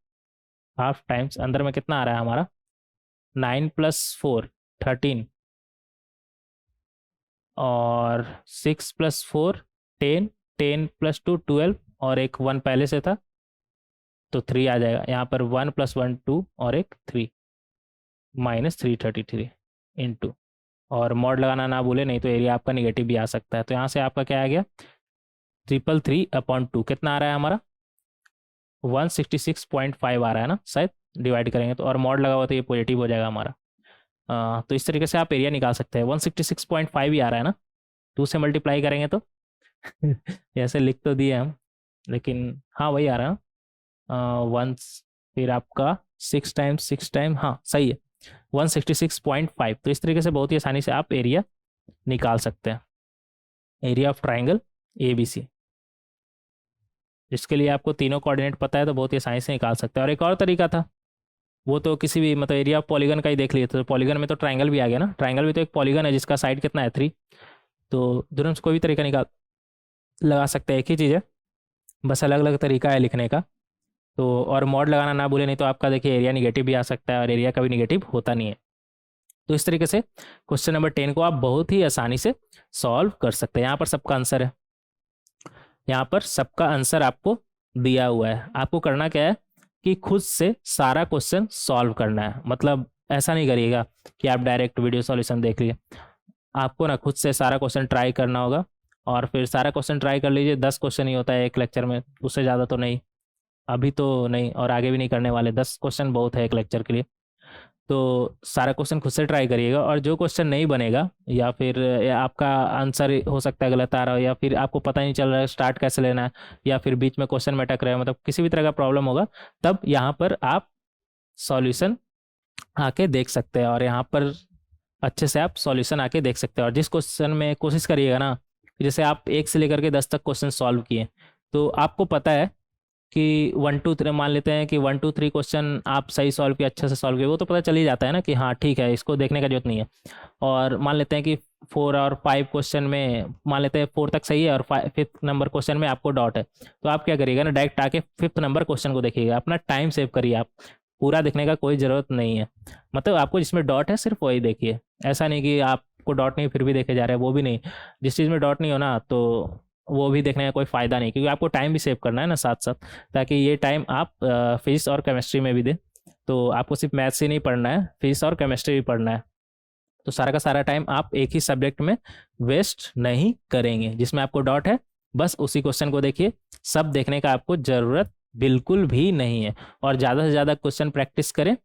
हाफ टाइम्स, अंदर में कितना आ रहा है हमारा 9 + 4 13, और 6 + 4 10, 10 + 2 12, और एक 1 पहले से था तो 3 आ जाएगा, यहाँ पर 1 + 1 2 और एक 3, -333 इंटू, और मॉड लगाना ना भूले, नहीं तो एरिया आपका निगेटिव भी आ सकता है। तो यहाँ से आपका क्या आ गया 333/2, कितना आ रहा है हमारा 166.5 आ रहा है ना शायद, डिवाइड करेंगे तो, और मॉड लगा हुआ तो ये पॉजिटिव हो जाएगा हमारा। तो इस तरीके से आप एरिया निकाल सकते हैं। 166.5 ही आ रहा है ना, 2 से मल्टीप्लाई करेंगे तो ऐसे लिख तो दिए हम, लेकिन हाँ वही आ रहा है। 1 फिर आपका 6 टाइम्स 6 टाइम, हाँ सही है 166.5। तो इस तरीके से बहुत ही आसानी से आप एरिया निकाल सकते हैं, एरिया ऑफ ट्राइंगल ABC। जिसके लिए आपको तीनों कोऑर्डिनेट पता है तो बहुत ही आसानी से निकाल सकते हैं। और एक और तरीका था, वो तो किसी भी मतलब एरिया ऑफ पॉलीगन का ही देख लिए, तो पॉलीगन में तो ट्राइंगल भी आ गया ना, ट्राइंगल भी तो एक पॉलीगन है जिसका साइड कितना है 3। तो दोनों से कोई भी तरीका निकाल लगा सकते हैं, एक ही चीज़ है, बस अलग अलग तरीका है लिखने का। तो और मॉड लगाना ना भूले, नहीं तो आपका देखिए एरिया निगेटिव भी आ सकता है और एरिया कभी निगेटिव होता नहीं है। तो इस तरीके से क्वेश्चन नंबर 10 को आप बहुत ही आसानी से सॉल्व कर सकते हैं। यहाँ पर सबका आंसर है, यहाँ पर सबका आंसर आपको दिया हुआ है। आपको करना क्या है कि खुद से सारा क्वेश्चन सॉल्व करना है। मतलब ऐसा नहीं करिएगा कि आप डायरेक्ट वीडियो सॉल्यूशन देख लिए, आपको ना खुद से सारा क्वेश्चन ट्राई करना होगा। और फिर सारा क्वेश्चन ट्राई कर लीजिए, 10 क्वेश्चन ही होता है एक लेक्चर में, उससे ज़्यादा तो नहीं, अभी तो नहीं और आगे भी नहीं करने वाले। 10 क्वेश्चन बहुत है एक लेक्चर के लिए। तो सारा क्वेश्चन खुद से ट्राई करिएगा, और जो क्वेश्चन नहीं बनेगा या फिर आपका आंसर हो सकता है गलत आ रहा हो, या फिर आपको पता ही नहीं चल रहा है स्टार्ट कैसे लेना है, या फिर बीच में क्वेश्चन में अटक रहे हो, मतलब किसी भी तरह का प्रॉब्लम होगा, तब यहाँ पर आप सॉल्यूशन आके देख सकते हैं। और यहाँ पर अच्छे से आप सॉल्यूशन आके देख सकते हैं। और जिस क्वेश्चन में कोशिश करिएगा ना, जैसे आप 1 से लेकर के 10 तक क्वेश्चन सॉल्व किए, तो आपको पता है कि 1 2 3, मान लेते हैं कि 1 2 3 क्वेश्चन आप सही सॉल्व किए, अच्छे से सॉल्व किए, वो तो पता चल ही जाता है ना कि हाँ ठीक है, इसको देखने का जरूरत नहीं है। और मान लेते हैं कि 4 और 5 क्वेश्चन में, मान लेते हैं 4 तक सही है और 5th नंबर क्वेश्चन में आपको डॉट है, तो आप क्या करिएगा ना, डायरेक्ट आके 5th नंबर क्वेश्चन को देखिएगा। अपना टाइम सेव करिए, आप पूरा देखने का कोई ज़रूरत नहीं है। मतलब आपको जिसमें डॉट है सिर्फ वही देखिए, ऐसा नहीं कि आपको डॉट नहीं फिर भी देखे जा रहे हैं, वो भी नहीं। जिस चीज़ में डॉट नहीं हो ना, तो वो भी देखने का कोई फ़ायदा नहीं, क्योंकि आपको टाइम भी सेव करना है ना साथ साथ, ताकि ये टाइम आप फिजिक्स और केमिस्ट्री में भी दें। तो आपको सिर्फ मैथ्स ही नहीं पढ़ना है, फिजिक्स और केमिस्ट्री भी पढ़ना है। तो सारा का सारा टाइम आप एक ही सब्जेक्ट में वेस्ट नहीं करेंगे। जिसमें आपको डॉट है बस उसी क्वेश्चन को देखिए, सब देखने का आपको ज़रूरत बिल्कुल भी नहीं है। और ज़्यादा से ज़्यादा क्वेश्चन प्रैक्टिस करें,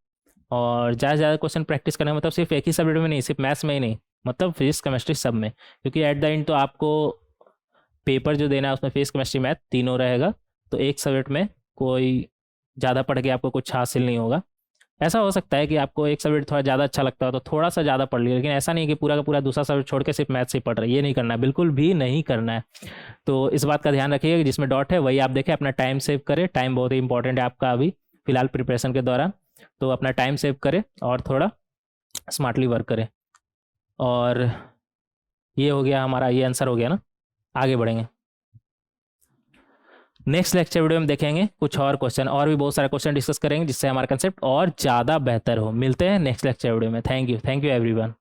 और ज़्यादा से ज़्यादा क्वेश्चन प्रैक्टिस करने मतलब सिर्फ एक ही सब्जेक्ट में नहीं, सिर्फ मैथ्स में ही नहीं, मतलब फिजिक्स केमिस्ट्री सब में। क्योंकि एट द एंड तो आपको पेपर जो देना है उसमें फिजिक्स केमिस्ट्री मैथ तीनों रहेगा, तो एक सब्जेक्ट में कोई ज़्यादा पढ़ के आपको कुछ हासिल नहीं होगा। ऐसा हो सकता है कि आपको एक सब्जेक्ट थोड़ा ज़्यादा अच्छा लगता हो तो थोड़ा सा ज़्यादा पढ़ लिया, लेकिन ऐसा नहीं कि पूरा का पूरा दूसरा सब्जेक्ट छोड़ के सिर्फ मैथ्स ही पढ़ रहे, ये नहीं करना है, बिल्कुल भी नहीं करना है। तो इस बात का ध्यान रखिएगा कि जिसमें डॉट है वही आप देखें, अपना टाइम सेव करें। टाइम बहुत ही इंपॉर्टेंट है आपका अभी फिलहाल प्रिपरेशन के दौरान, तो अपना टाइम सेव करें और थोड़ा स्मार्टली वर्क करें। और ये हो गया हमारा, ये आंसर हो गया ना। आगे बढ़ेंगे, नेक्स्ट लेक्चर वीडियो में देखेंगे कुछ और क्वेश्चन, और भी बहुत सारे क्वेश्चन डिस्कस करेंगे जिससे हमारा कंसेप्ट और ज़्यादा बेहतर हो। मिलते हैं नेक्स्ट लेक्चर वीडियो में। Thank you everyone.